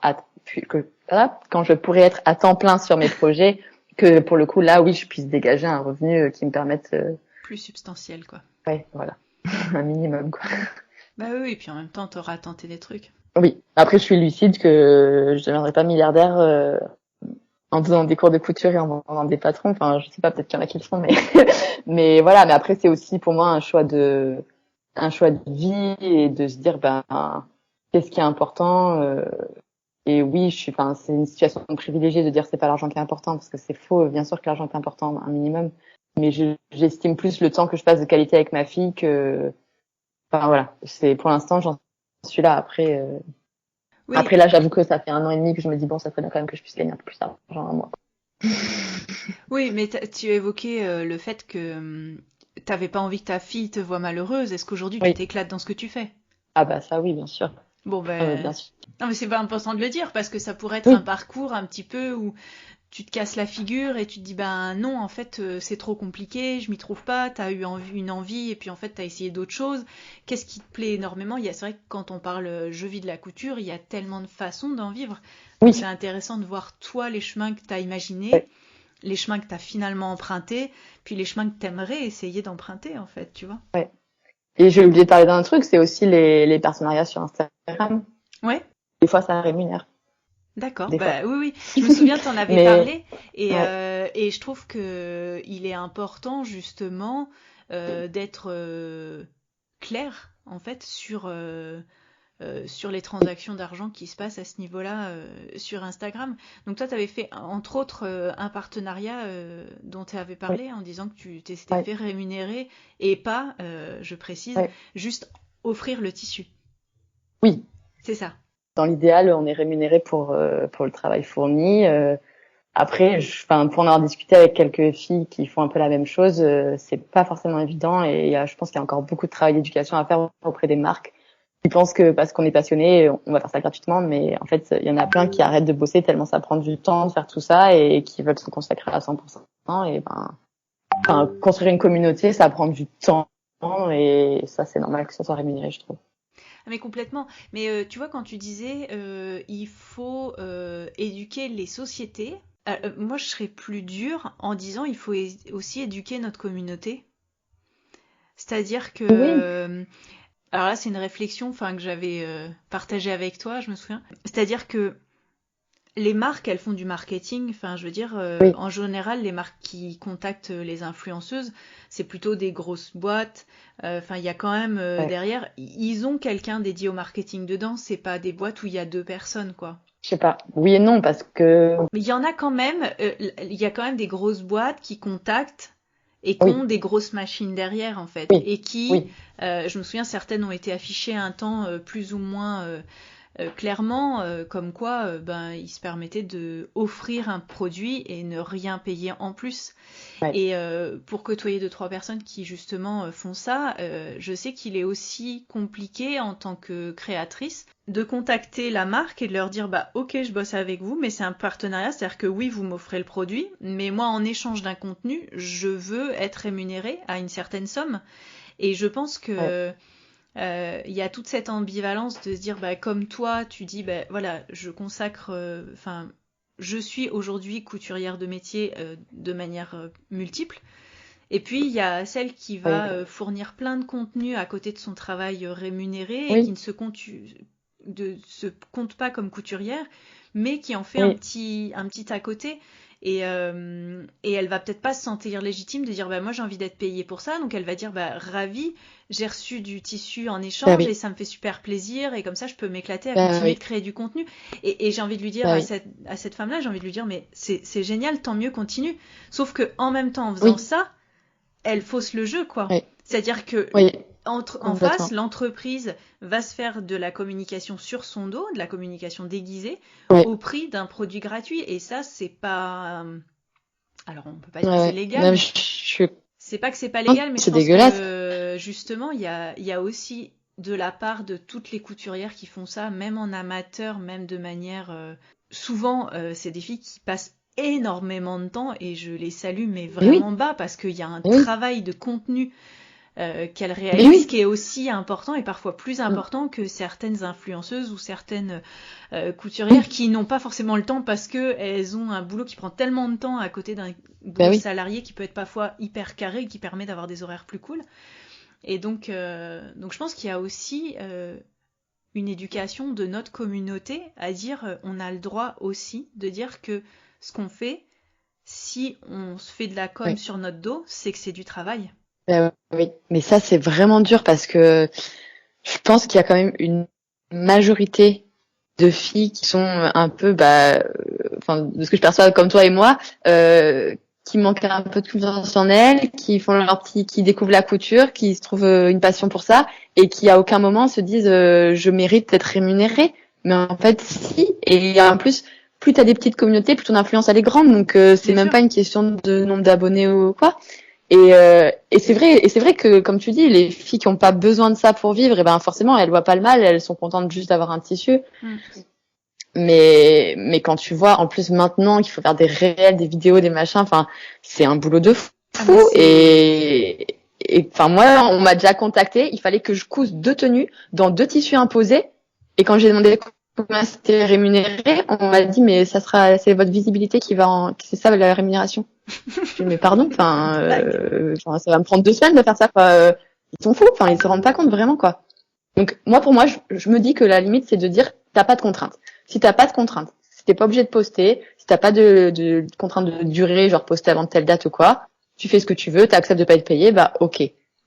quand je pourrai être à temps plein sur mes projets, que pour le coup, là, oui, je puisse dégager un revenu qui me permette, Plus substantiel, quoi. ouais, voilà, un minimum, quoi. Bah oui, et puis en même temps, t'auras tenté des trucs. Oui. Après, je suis lucide que je deviendrai pas milliardaire en faisant des cours de couture et en vendant des patrons. Enfin, je sais pas, peut-être qu'il y en a qui le font, mais mais voilà. Mais après, c'est aussi pour moi un choix de vie et de se dire qu'est-ce qui est important. Et oui, enfin, c'est une situation privilégiée de dire c'est pas l'argent qui est important parce que c'est faux. Bien sûr que l'argent est important, un minimum. Mais j'estime plus le temps que je passe de qualité avec ma fille que, enfin voilà. C'est pour l'instant, j'en suis là. Oui, Après là, j'avoue que ça fait 1 an et demi que je me dis bon, ça serait bien quand même que je puisse gagner un peu plus d'argent à moi. oui, mais tu as évoqué le fait que t'avais pas envie que ta fille te voie malheureuse. Est-ce qu'aujourd'hui tu Oui. t'éclates dans ce que tu fais? Ah bah ça oui, bien sûr. Bon ben, Bien sûr. non mais c'est pas important de le dire parce que ça pourrait être un Oui, parcours un petit peu où tu te casses la figure et tu te dis ben non en fait c'est trop compliqué, je m'y trouve pas, t'as eu une envie et puis en fait t'as essayé d'autres choses. Qu'est-ce qui te plaît énormément? C'est vrai que quand on parle je vis de la couture, il y a tellement de façons d'en vivre. Donc c'est oui. intéressant de voir toi les chemins que t'as imaginés, Ouais, les chemins que t'as finalement empruntés, puis les chemins que t'aimerais essayer d'emprunter en fait, tu vois. ouais. Et j'ai oublié de parler d'un truc, c'est aussi les partenariats sur Instagram. Ouais. Des fois, ça rémunère. D'accord, Des fois. bah oui, oui, je me souviens, t'en avais Mais parlé, ouais, et je trouve que il est important justement d'être clair en fait sur les transactions d'argent qui se passent à ce niveau-là sur Instagram. Donc toi, tu avais fait entre autres un partenariat dont tu avais ouais, parlé en disant que tu t'étais ouais, fait rémunérer et pas, je précise, ouais. juste offrir le tissu. Oui. C'est ça. Dans l'idéal, on est rémunéré pour le travail fourni. Après, enfin, pour en avoir discuté avec quelques filles qui font un peu la même chose, c'est pas forcément évident et je pense qu'il y a encore beaucoup de travail d'éducation à faire auprès des marques qui pensent que parce qu'on est passionné, on va faire ça gratuitement, mais en fait, il y en a plein qui arrêtent de bosser tellement ça prend du temps de faire tout ça et qui veulent se consacrer à 100%. Et enfin, construire une communauté, ça prend du temps et ça, c'est normal que ça soit rémunéré, je trouve. Ah, mais complètement. Mais tu vois, quand tu disais il faut éduquer les sociétés, moi je serais plus dure en disant il faut aussi éduquer notre communauté. C'est-à-dire que Oui, alors là c'est une réflexion enfin que j'avais partagée avec toi, je me souviens. C'est-à-dire que les marques, elles font du marketing. Enfin, je veux dire, oui, en général, les marques qui contactent les influenceuses, c'est plutôt des grosses boîtes. Enfin, il y a quand même ouais. derrière, ils ont quelqu'un dédié au marketing dedans. C'est pas des boîtes où il y a deux personnes, quoi. Je sais pas. Oui et non, parce que Mais il y en a quand même. Il y a quand même des grosses boîtes qui contactent et qui oui, ont des grosses machines derrière, en fait, oui, et qui, oui, je me souviens, certaines ont été affichées un temps plus ou moins clairement, comme quoi, ben, ils se permettaient de offrir un produit et ne rien payer en plus. ouais, Et pour côtoyer deux trois personnes qui justement font ça, je sais qu'il est aussi compliqué en tant que créatrice de contacter la marque et de leur dire bah ok je bosse avec vous mais c'est un partenariat, c'est-à-dire que oui vous m'offrez le produit mais moi en échange d'un contenu je veux être rémunérée à une certaine somme et je pense ouais, que il y a toute cette ambivalence de se dire bah comme toi tu dis bah voilà je consacre je suis aujourd'hui couturière de métier de manière multiple Et puis, il y a celle qui va fournir plein de contenu à côté de son travail rémunéré et qui ne se compte pas comme couturière, mais qui en fait un petit à côté. Et elle va peut-être pas se sentir légitime de dire moi j'ai envie d'être payée pour ça, donc elle va dire ravie, j'ai reçu du tissu en échange et ça me fait super plaisir et comme ça je peux m'éclater à continuer de créer du contenu. Et j'ai envie de lui dire à cette femme-là, j'ai envie de lui dire mais c'est génial, tant mieux, continue. Sauf que en même temps en faisant ça, elle fausse le jeu quoi. C'est-à-dire que en face, l'entreprise va se faire de la communication sur son dos, de la communication déguisée, au prix d'un produit gratuit. Et ça, c'est pas. Alors, on peut pas dire que c'est légal. C'est pas que c'est pas légal, mais je pense que justement, il y a aussi de la part de toutes les couturières qui font ça, même en amateur, même de manière. Souvent, c'est des filles qui passent énormément de temps et je les salue, mais vraiment bas parce qu'il y a un travail de contenu. Qu'elle réalise qui est aussi important et parfois plus important que certaines influenceuses ou certaines couturières qui n'ont pas forcément le temps parce qu'elles ont un boulot qui prend tellement de temps à côté d'un boulot salarié qui peut être parfois hyper carré et qui permet d'avoir des horaires plus cool. Et donc je pense qu'il y a aussi une éducation de notre communauté à dire on a le droit aussi de dire que ce qu'on fait, si on se fait de la com sur notre dos, c'est que c'est du travail. Oui, mais ça c'est vraiment dur parce que je pense qu'il y a quand même une majorité de filles qui sont un peu, de ce que je perçois comme toi et moi, qui manquent un peu de confiance en elles, qui font qui découvrent la couture, qui se trouvent une passion pour ça et qui à aucun moment se disent je mérite d'être rémunérée. Mais en fait si, et en plus plus t'as des petites communautés, plus ton influence elle est grande, donc c'est même pas une question de nombre d'abonnés ou quoi. Et c'est vrai que comme tu dis, les filles qui ont pas besoin de ça pour vivre, et ben forcément elles voient pas le mal, elles sont contentes juste d'avoir un tissu. Mais quand tu vois en plus maintenant qu'il faut faire des réels, des vidéos, des machins, enfin c'est un boulot de fou. Et enfin moi on m'a déjà contacté, il fallait que je couse 2 tenues dans 2 tissus imposés. Et quand j'ai demandé comment c'était rémunéré, on m'a dit mais c'est votre visibilité c'est ça la rémunération. Je dis, mais pardon, ça va me prendre 2 semaines de faire ça, quoi. Ils sont fous, ils se rendent pas compte vraiment, quoi. Donc, pour moi, je me dis que la limite, c'est de dire, t'as pas de contrainte. Si t'as pas de contrainte, si t'es pas obligé de poster, si t'as pas de contrainte de durée, genre poster avant telle date ou quoi, tu fais ce que tu veux, t'acceptes de pas être payé, ok.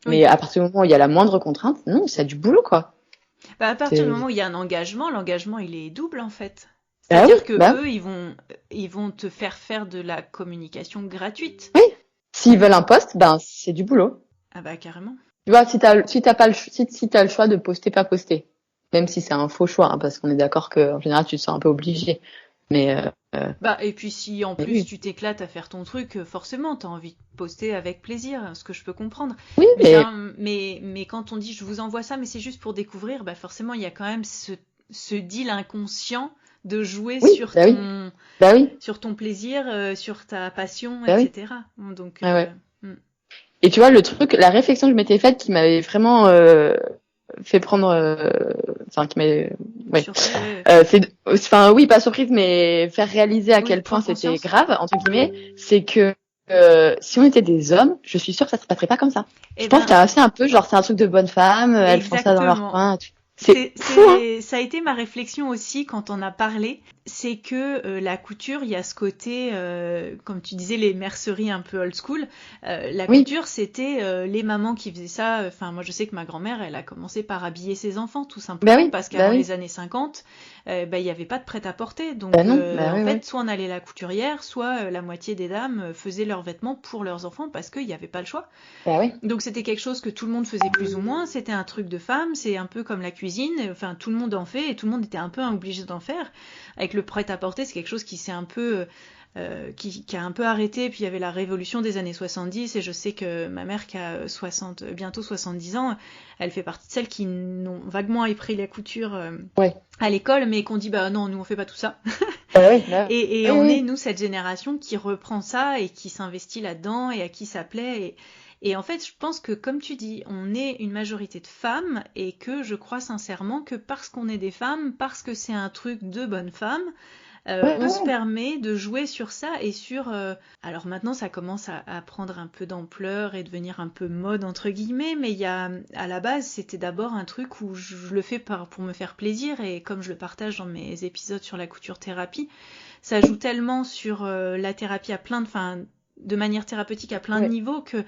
Mais à partir du moment où il y a la moindre contrainte, non, c'est du boulot, quoi. À partir du moment où il y a un engagement, l'engagement, il est double, en fait. C'est-à-dire que eux, ils vont te faire de la communication gratuite. Oui. S'ils veulent un poste, c'est du boulot. Ah carrément. Tu vois, si t'as le choix de poster, pas poster. Même si c'est un faux choix, parce qu'on est d'accord qu'en général, tu te sens un peu obligé. Mais et puis si en plus tu t'éclates à faire ton truc, forcément t'as envie de poster avec plaisir, ce que je peux comprendre. Oui, mais quand on dit je vous envoie ça, mais c'est juste pour découvrir, forcément il y a quand même ce deal inconscient de jouer sur sur ton plaisir, sur ta passion, etc. Donc Et tu vois le truc, la réflexion que je m'étais faite qui m'avait vraiment fait prendre, qui m'avait, oui, pas surprise, mais faire réaliser à quel point c'était grave entre guillemets, c'est que si on était des hommes, je suis sûre que ça se passerait pas comme ça. Je pense qu'il y a assez un peu genre c'est un truc de bonne femme, elles font ça dans leur coin. C'est fou, hein. Ça a été ma réflexion aussi quand on a parlé, c'est que la couture, il y a ce côté, comme tu disais, les merceries un peu old school. La couture, c'était les mamans qui faisaient ça. Enfin, moi, je sais que ma grand-mère, elle a commencé par habiller ses enfants, tout simplement, parce qu'avant les années 50, il n'y avait pas de prêt-à-porter. Donc, en fait, soit on allait à la couturière, soit la moitié des dames faisaient leurs vêtements pour leurs enfants parce qu'il n'y avait pas le choix. Donc, c'était quelque chose que tout le monde faisait plus ou moins. C'était un truc de femme. C'est un peu comme la cuisine. Enfin, tout le monde en fait et tout le monde était un peu obligé d'en faire. Avec le prêt-à-porter, c'est quelque chose qui s'est un peu qui a un peu arrêté. Puis il y avait la révolution des années 70 et je sais que ma mère qui a bientôt 70 ans, elle fait partie de celles qui n'ont vaguement appris la couture à l'école, mais qu'on dit non, nous on fait pas tout ça. Et on est nous cette génération qui reprend ça et qui s'investit là-dedans et à qui ça plaît. Et en fait, je pense que, comme tu dis, on est une majorité de femmes et que je crois sincèrement que parce qu'on est des femmes, parce que c'est un truc de bonne femme, On se ouais. permet de jouer sur ça et sur... alors maintenant, ça commence à prendre un peu d'ampleur et devenir un peu mode, entre guillemets, mais à la base, c'était d'abord un truc où je le fais pour me faire plaisir, et comme je le partage dans mes épisodes sur la couture thérapie, ça joue tellement sur la thérapie enfin, de manière thérapeutique à plein de Ouais. niveaux que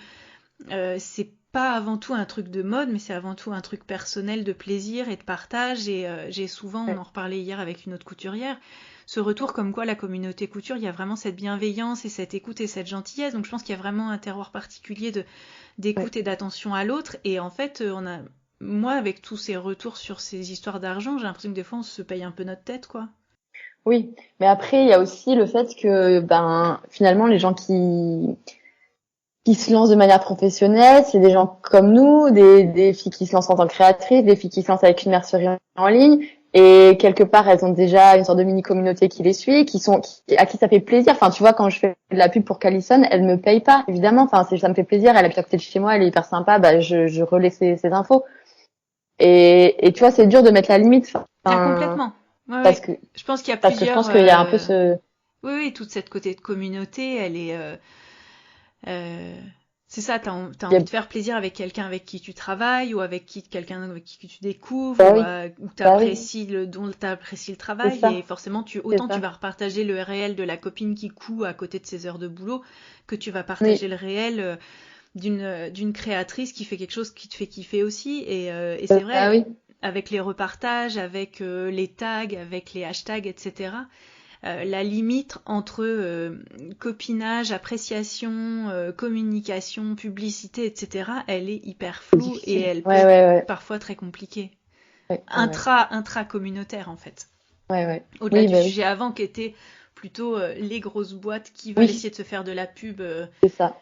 c'est pas avant tout un truc de mode, mais c'est avant tout un truc personnel de plaisir et de partage. Et j'ai souvent, on Ouais. en reparlait hier avec une autre couturière, ce retour comme quoi la communauté couture, il y a vraiment cette bienveillance et cette écoute et cette gentillesse. Donc je pense qu'il y a vraiment un terroir particulier Ouais. d'écoute et d'attention à l'autre. Et en fait, moi, avec tous ces retours sur ces histoires d'argent, j'ai l'impression que des fois on se paye un peu notre tête, quoi. Oui, mais après il y a aussi le fait que finalement les gens qui se lancent de manière professionnelle, c'est des gens comme nous, des filles qui se lancent en tant que créatrices, des filles qui se lancent avec une mercerie en ligne, et quelque part elles ont déjà une sorte de mini communauté qui les suit, à qui ça fait plaisir. Enfin, tu vois, quand je fais de la pub pour Callison, elle me paye pas, évidemment. Enfin, ça me fait plaisir. Elle habite à côté de chez moi, elle est hyper sympa. Je relais ses infos. Et tu vois, c'est dur de mettre la limite. Ah, Enfin, complètement. Ouais, parce ouais. que Je pense qu'il y a parce que je plusieurs... pense qu'il y a un peu ce Oui, oui, toute cette côté de communauté, elle est... Euh, c'est ça, t'as il y envie a, de faire plaisir avec quelqu'un avec qui tu travailles, ou avec quelqu'un avec qui tu découvres, bah ou oui, où bah oui, dont t'apprécies le c'est travail, et ça, forcément c'est autant tu ça. vas repartager le réel de la copine qui coud à côté de ses heures de boulot, que tu vas partager Oui, le réel d'une créatrice qui fait quelque chose qui te fait kiffer aussi. Et c'est bah vrai, oui, avec les repartages, avec les tags, avec les hashtags, etc. La limite entre copinage, appréciation, communication, publicité, etc., elle est hyper c'est floue et difficile. elle peut Ouais, être ouais, ouais, parfois très compliquée. ouais, ouais, Intra-communautaire, en fait. ouais, ouais. Au-delà Oui, du bah oui, sujet avant, qui était plutôt les grosses boîtes qui veulent oui, essayer de se faire de la pub c'est ça.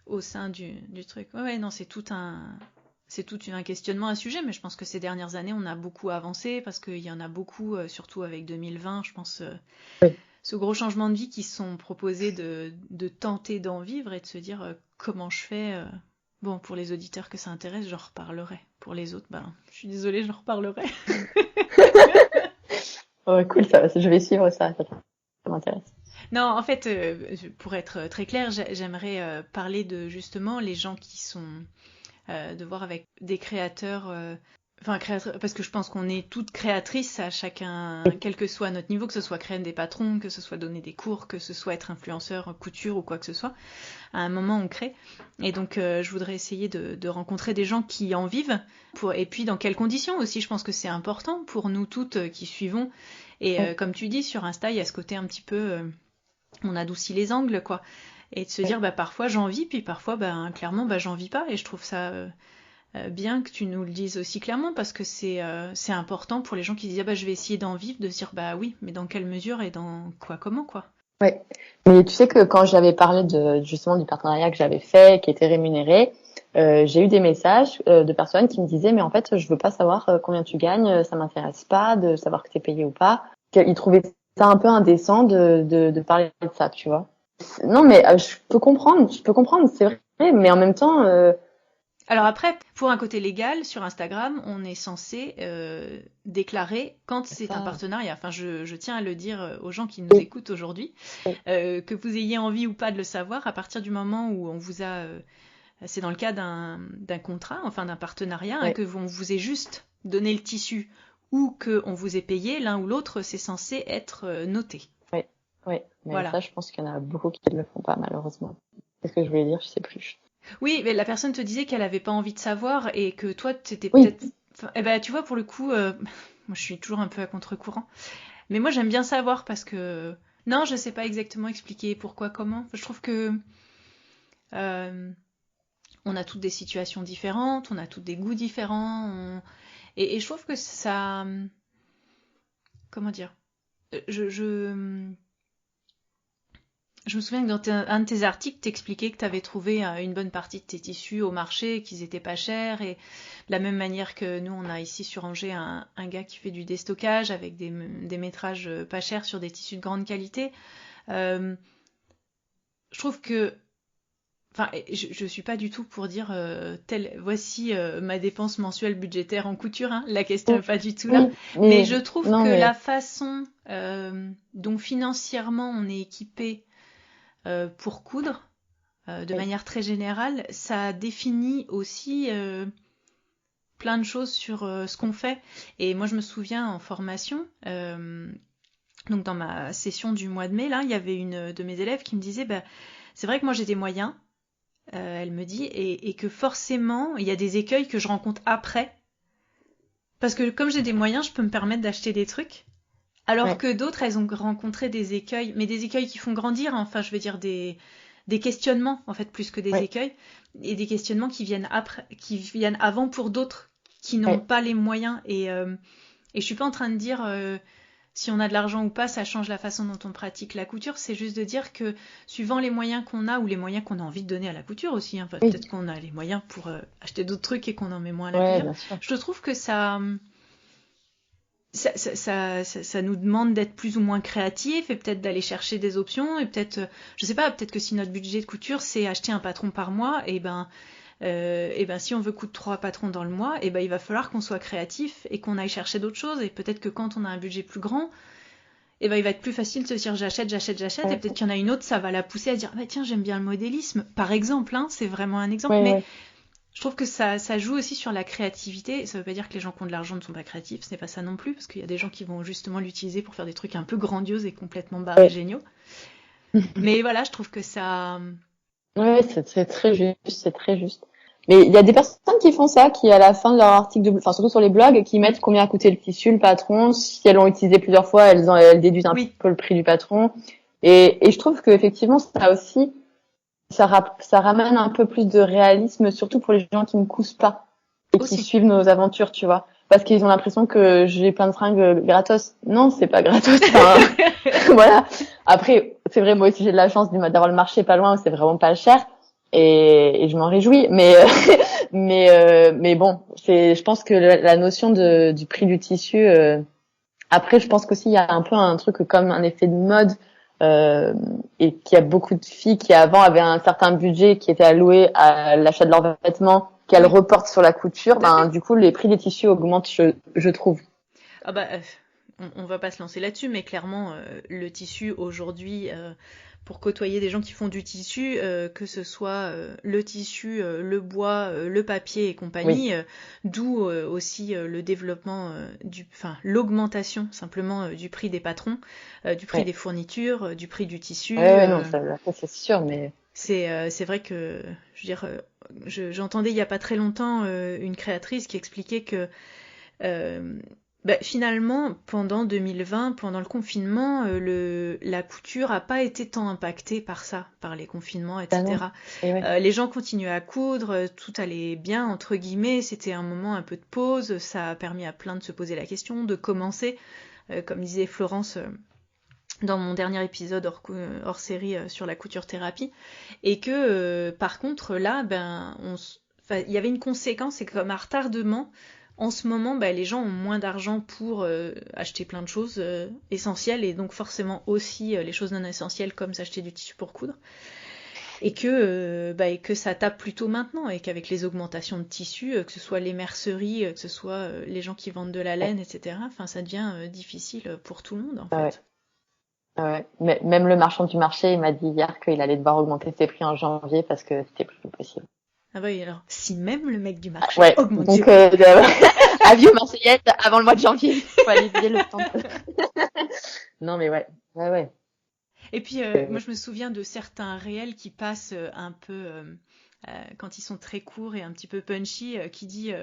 au sein du truc. Ouais, ouais, non, c'est tout un questionnement, un sujet, mais je pense que ces dernières années, on a beaucoup avancé parce qu'il y en a beaucoup, surtout avec 2020, je pense, Oui, ce gros changement de vie qui se sont proposés de tenter d'en vivre et de se dire comment je fais. Bon, pour les auditeurs que ça intéresse, j'en reparlerai. Pour les autres, ben, je suis désolée, j'en reparlerai. oh, cool, je vais suivre ça m'intéresse. Non, en fait, pour être très clair, j'aimerais parler de justement les gens qui sont de voir avec des créateurs, enfin créateurs, parce que je pense qu'on est toutes créatrices à chacun, quel que soit notre niveau, que ce soit créer des patrons, que ce soit donner des cours, que ce soit être influenceur couture ou quoi que ce soit. À un moment, on crée. Et donc, je voudrais essayer de rencontrer des gens qui en vivent, et puis dans quelles conditions aussi. Je pense que c'est important pour nous toutes qui suivons. Et Oui, comme tu dis, sur Insta, il y a ce côté un petit peu, on adoucit les angles, quoi. Et de se dire, oui, bah parfois j'en vis, puis parfois, bah clairement, bah j'en vis pas. Et je trouve ça bien que tu nous le dises aussi clairement, parce que c'est important pour les gens qui disent, ah bah je vais essayer d'en vivre, de se dire, bah oui, mais dans quelle mesure et dans quoi, comment, quoi. oui. Mais tu sais que quand j'avais parlé justement du partenariat que j'avais fait, qui était rémunéré, j'ai eu des messages de personnes qui me disaient mais en fait je veux pas savoir combien tu gagnes, ça m'intéresse pas de savoir que t'es payé ou pas. Ils trouvaient ça un peu indécent de parler de ça, tu vois. Non mais je peux comprendre, c'est vrai, mais en même temps, Alors après, pour un côté légal, sur Instagram, on est censé déclarer quand c'est un ça, partenariat. Enfin, je tiens à le dire aux gens qui nous oui, écoutent aujourd'hui, oui, que vous ayez envie ou pas de le savoir, à partir du moment où on vous a, c'est dans le cas d'un contrat, enfin d'un partenariat, hein, oui, que on vous ait juste donné le tissu ou que on vous ait payé, l'un ou l'autre, c'est censé être noté. oui, oui. Mais Voilà. ça, je pense qu'il y en a beaucoup qui ne le font pas malheureusement. Qu'est-ce que je voulais dire, je sais plus. Oui, mais la personne te disait qu'elle avait pas envie de savoir et que toi, t'étais Oui, peut-être. Enfin, eh ben, tu vois, pour le coup, moi, je suis toujours un peu à contre-courant. Mais moi, j'aime bien savoir parce que non, je sais pas exactement expliquer pourquoi, comment. Je trouve que euh, on a toutes des situations différentes, on a toutes des goûts différents, et je trouve que ça, comment dire, je me souviens que dans un de tes articles, t'expliquais que tu avais trouvé une bonne partie de tes tissus au marché, qu'ils étaient pas chers, et de la même manière que nous, on a ici sur Angers un gars qui fait du déstockage avec des métrages pas chers sur des tissus de grande qualité. Euh, je trouve que, Enfin, je suis pas du tout pour dire voici ma dépense mensuelle budgétaire en couture, hein. La question n'est pas du tout là. Mais je trouve que la façon dont financièrement on est équipé pour coudre, de manière très générale, ça définit aussi plein de choses sur ce qu'on fait. Et moi, je me souviens en formation, donc dans ma session du mois de mai, là, il y avait une de mes élèves qui me disait, c'est vrai que moi j'ai des moyens, elle me dit, et que forcément, il y a des écueils que je rencontre après. Parce que comme j'ai des moyens, je peux me permettre d'acheter des trucs. Alors que d'autres, elles ont rencontré des écueils, mais des écueils qui font grandir, hein. Enfin, je veux dire des questionnements, en fait, plus que des écueils, et des questionnements qui viennent après, qui viennent avant pour d'autres qui n'ont pas les moyens. Et je suis pas en train de dire si on a de l'argent ou pas, ça change la façon dont on pratique la couture. C'est juste de dire que suivant les moyens qu'on a ou les moyens qu'on a envie de donner à la couture aussi, hein, peut-être qu'on a les moyens pour acheter d'autres trucs et qu'on en met moins à la couture. Je trouve que ça nous demande d'être plus ou moins créatifs et peut-être d'aller chercher des options et peut-être, je sais pas, peut-être que si notre budget de couture c'est acheter un patron par mois, et si on veut coudre 3 patrons dans le mois, il va falloir qu'on soit créatif et qu'on aille chercher d'autres choses. Et peut-être que quand on a un budget plus grand, il va être plus facile de se dire j'achète, et peut-être qu'il y en a une autre, ça va la pousser à dire tiens, j'aime bien le modélisme, par exemple, hein, c'est vraiment un exemple, mais je trouve que ça joue aussi sur la créativité. Ça veut pas dire que les gens qui ont de l'argent ne sont pas créatifs, ce n'est pas ça non plus, parce qu'il y a des gens qui vont justement l'utiliser pour faire des trucs un peu grandioses et complètement barrés géniaux. Mais voilà, je trouve que ça... Ouais, c'est très juste. Mais il y a des personnes qui font ça, qui à la fin de leur article enfin surtout sur les blogs, qui mettent combien a coûté le tissu, le patron. Si elles l'ont utilisé plusieurs fois, elles déduisent un peu le prix du patron. Et je trouve que effectivement ça aussi, ça ramène un peu plus de réalisme, surtout pour les gens qui ne cousent pas et qui suivent nos aventures, tu vois. Parce qu'ils ont l'impression que j'ai plein de fringues gratos. Non, c'est pas gratos. Voilà. Après, c'est vrai, moi aussi j'ai de la chance d'avoir le marché pas loin où c'est vraiment pas cher et je m'en réjouis. Mais bon, je pense que la notion du prix du tissu. Après, je pense qu'aussi il y a un peu un truc comme un effet de mode. Et qu'il y a beaucoup de filles qui avant avaient un certain budget qui était alloué à l'achat de leurs vêtements, qu'elles reportent sur la couture, du coup les prix des tissus augmentent, je trouve. On va pas se lancer là-dessus, mais clairement le tissu aujourd'hui, pour côtoyer des gens qui font du tissu, que ce soit le tissu, le bois, le papier et compagnie, d'où aussi le développement l'augmentation simplement du prix des patrons, du prix des fournitures, du prix du tissu. Non, ça c'est sûr, mais c'est vrai que je veux dire, j'entendais il y a pas très longtemps une créatrice qui expliquait que finalement, pendant 2020, pendant le confinement, la couture a pas été tant impactée par ça, par les confinements, etc. Les gens continuaient à coudre, tout allait bien, entre guillemets, c'était un moment un peu de pause, ça a permis à plein de se poser la question, de commencer, comme disait Florence dans mon dernier épisode hors série sur la couture thérapie, et que par contre là, il y avait une conséquence, c'est que comme à retardement, en ce moment, les gens ont moins d'argent pour acheter plein de choses essentielles et donc forcément aussi les choses non essentielles comme s'acheter du tissu pour coudre. Et que ça tape plutôt maintenant et qu'avec les augmentations de tissu, que ce soit les merceries, que ce soit les gens qui vendent de la laine, etc., ça devient difficile pour tout le monde en fait. Ouais. Mais même le marchand du marché, il m'a dit hier qu'il allait devoir augmenter ses prix en janvier parce que c'était plus possible. Ah oui, alors, si même le mec du marché augmente donc, avis aux Marseillaises avant le mois de janvier. Faut aller vider le temps. Non, mais ouais. Et puis, moi, je me souviens de certains réels qui passent un peu, quand ils sont très courts et un petit peu punchy, qui dit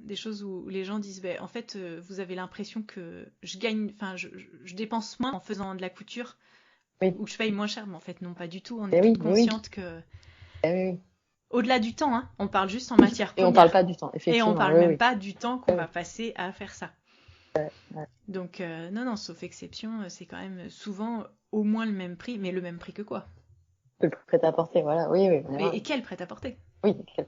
des choses où les gens disent, en fait, vous avez l'impression que je dépense moins en faisant de la couture, ou que je paye moins cher, mais en fait, non, pas du tout. On est toutes conscientes que... Au-delà du temps, hein, on parle juste en matière première. Et on parle pas du temps, effectivement. Et on parle même pas du temps qu'on va passer à faire ça. Donc, non, sauf exception, c'est quand même souvent au moins le même prix, mais le même prix que quoi? Le prêt-à-porter, voilà, oui. Et quel prêt-à-porter? Oui, quel...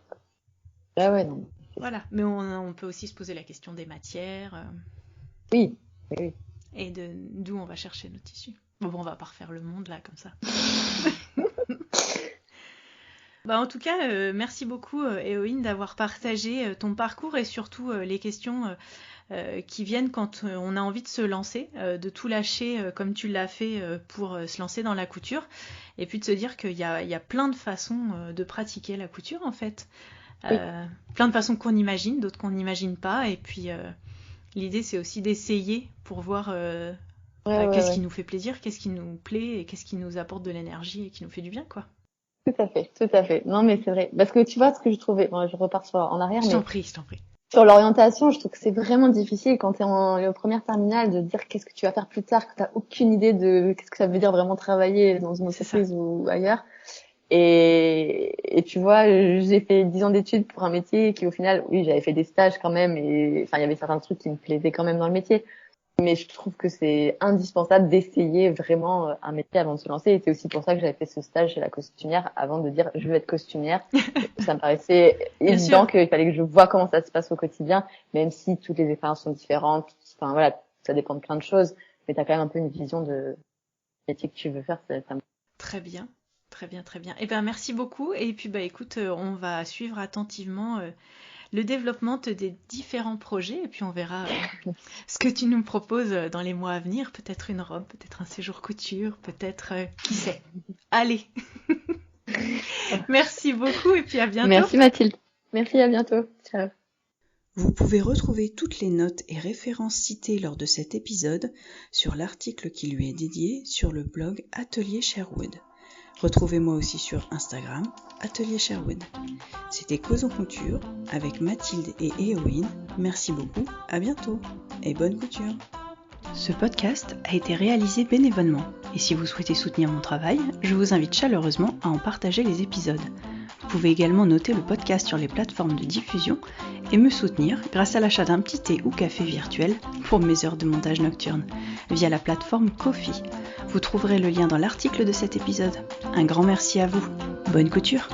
Ah ouais, non. Voilà, mais on peut aussi se poser la question des matières. Oui. Et d'où on va chercher nos tissus. Bon, on va pas refaire le monde là, comme ça. En tout cas, merci beaucoup Éowyn d'avoir partagé ton parcours et surtout les questions qui viennent quand on a envie de se lancer, de tout lâcher comme tu l'as fait pour se lancer dans la couture, et puis de se dire qu'il y a plein de façons de pratiquer la couture en fait. Oui. Plein de façons qu'on imagine, d'autres qu'on n'imagine pas, et puis l'idée c'est aussi d'essayer pour voir qu'est-ce qui nous fait plaisir, qu'est-ce qui nous plaît et qu'est-ce qui nous apporte de l'énergie et qui nous fait du bien, quoi. Tout à fait, tout à fait. Non, mais c'est vrai. Parce que tu vois ce que je trouvais, bon, je repars en arrière, Je mais t'en prie. sur l'orientation, je trouve que c'est vraiment difficile quand tu es en première terminale de dire qu'est-ce que tu vas faire plus tard, que tu n'as aucune idée de qu'est-ce que ça veut dire vraiment travailler dans une entreprise ou ailleurs. Et tu vois, j'ai fait 10 ans d'études pour un métier qui, au final, oui, j'avais fait des stages quand même, et enfin, il y avait certains trucs qui me plaisaient quand même dans le métier. Mais je trouve que c'est indispensable d'essayer vraiment un métier avant de se lancer. Et c'est aussi pour ça que j'avais fait ce stage chez la costumière avant de dire je veux être costumière. Ça me paraissait évident qu'il fallait que je vois comment ça se passe au quotidien, même si toutes les expériences sont différentes. Enfin voilà, ça dépend de plein de choses. Mais t'as quand même un peu une vision de métier que tu veux faire. Très bien. Eh ben merci beaucoup. Et puis écoute, on va suivre attentivement le développement des différents projets et puis on verra ce que tu nous proposes dans les mois à venir. Peut-être une robe, peut-être un séjour couture, peut-être qui sait. Allez. Merci beaucoup et puis à bientôt. Merci Mathilde. Merci, à bientôt. Ciao. Vous pouvez retrouver toutes les notes et références citées lors de cet épisode sur l'article qui lui est dédié sur le blog Atelier Sherwood. Retrouvez-moi aussi sur Instagram, Atelier Sherwood. C'était Causons Couture avec Mathilde et Éowyn. Merci beaucoup, à bientôt et bonne couture. Ce podcast a été réalisé bénévolement et si vous souhaitez soutenir mon travail, je vous invite chaleureusement à en partager les épisodes. Vous pouvez également noter le podcast sur les plateformes de diffusion et me soutenir grâce à l'achat d'un petit thé ou café virtuel pour mes heures de montage nocturne via la plateforme Ko-fi. Vous trouverez le lien dans l'article de cet épisode. Un grand merci à vous. Bonne couture!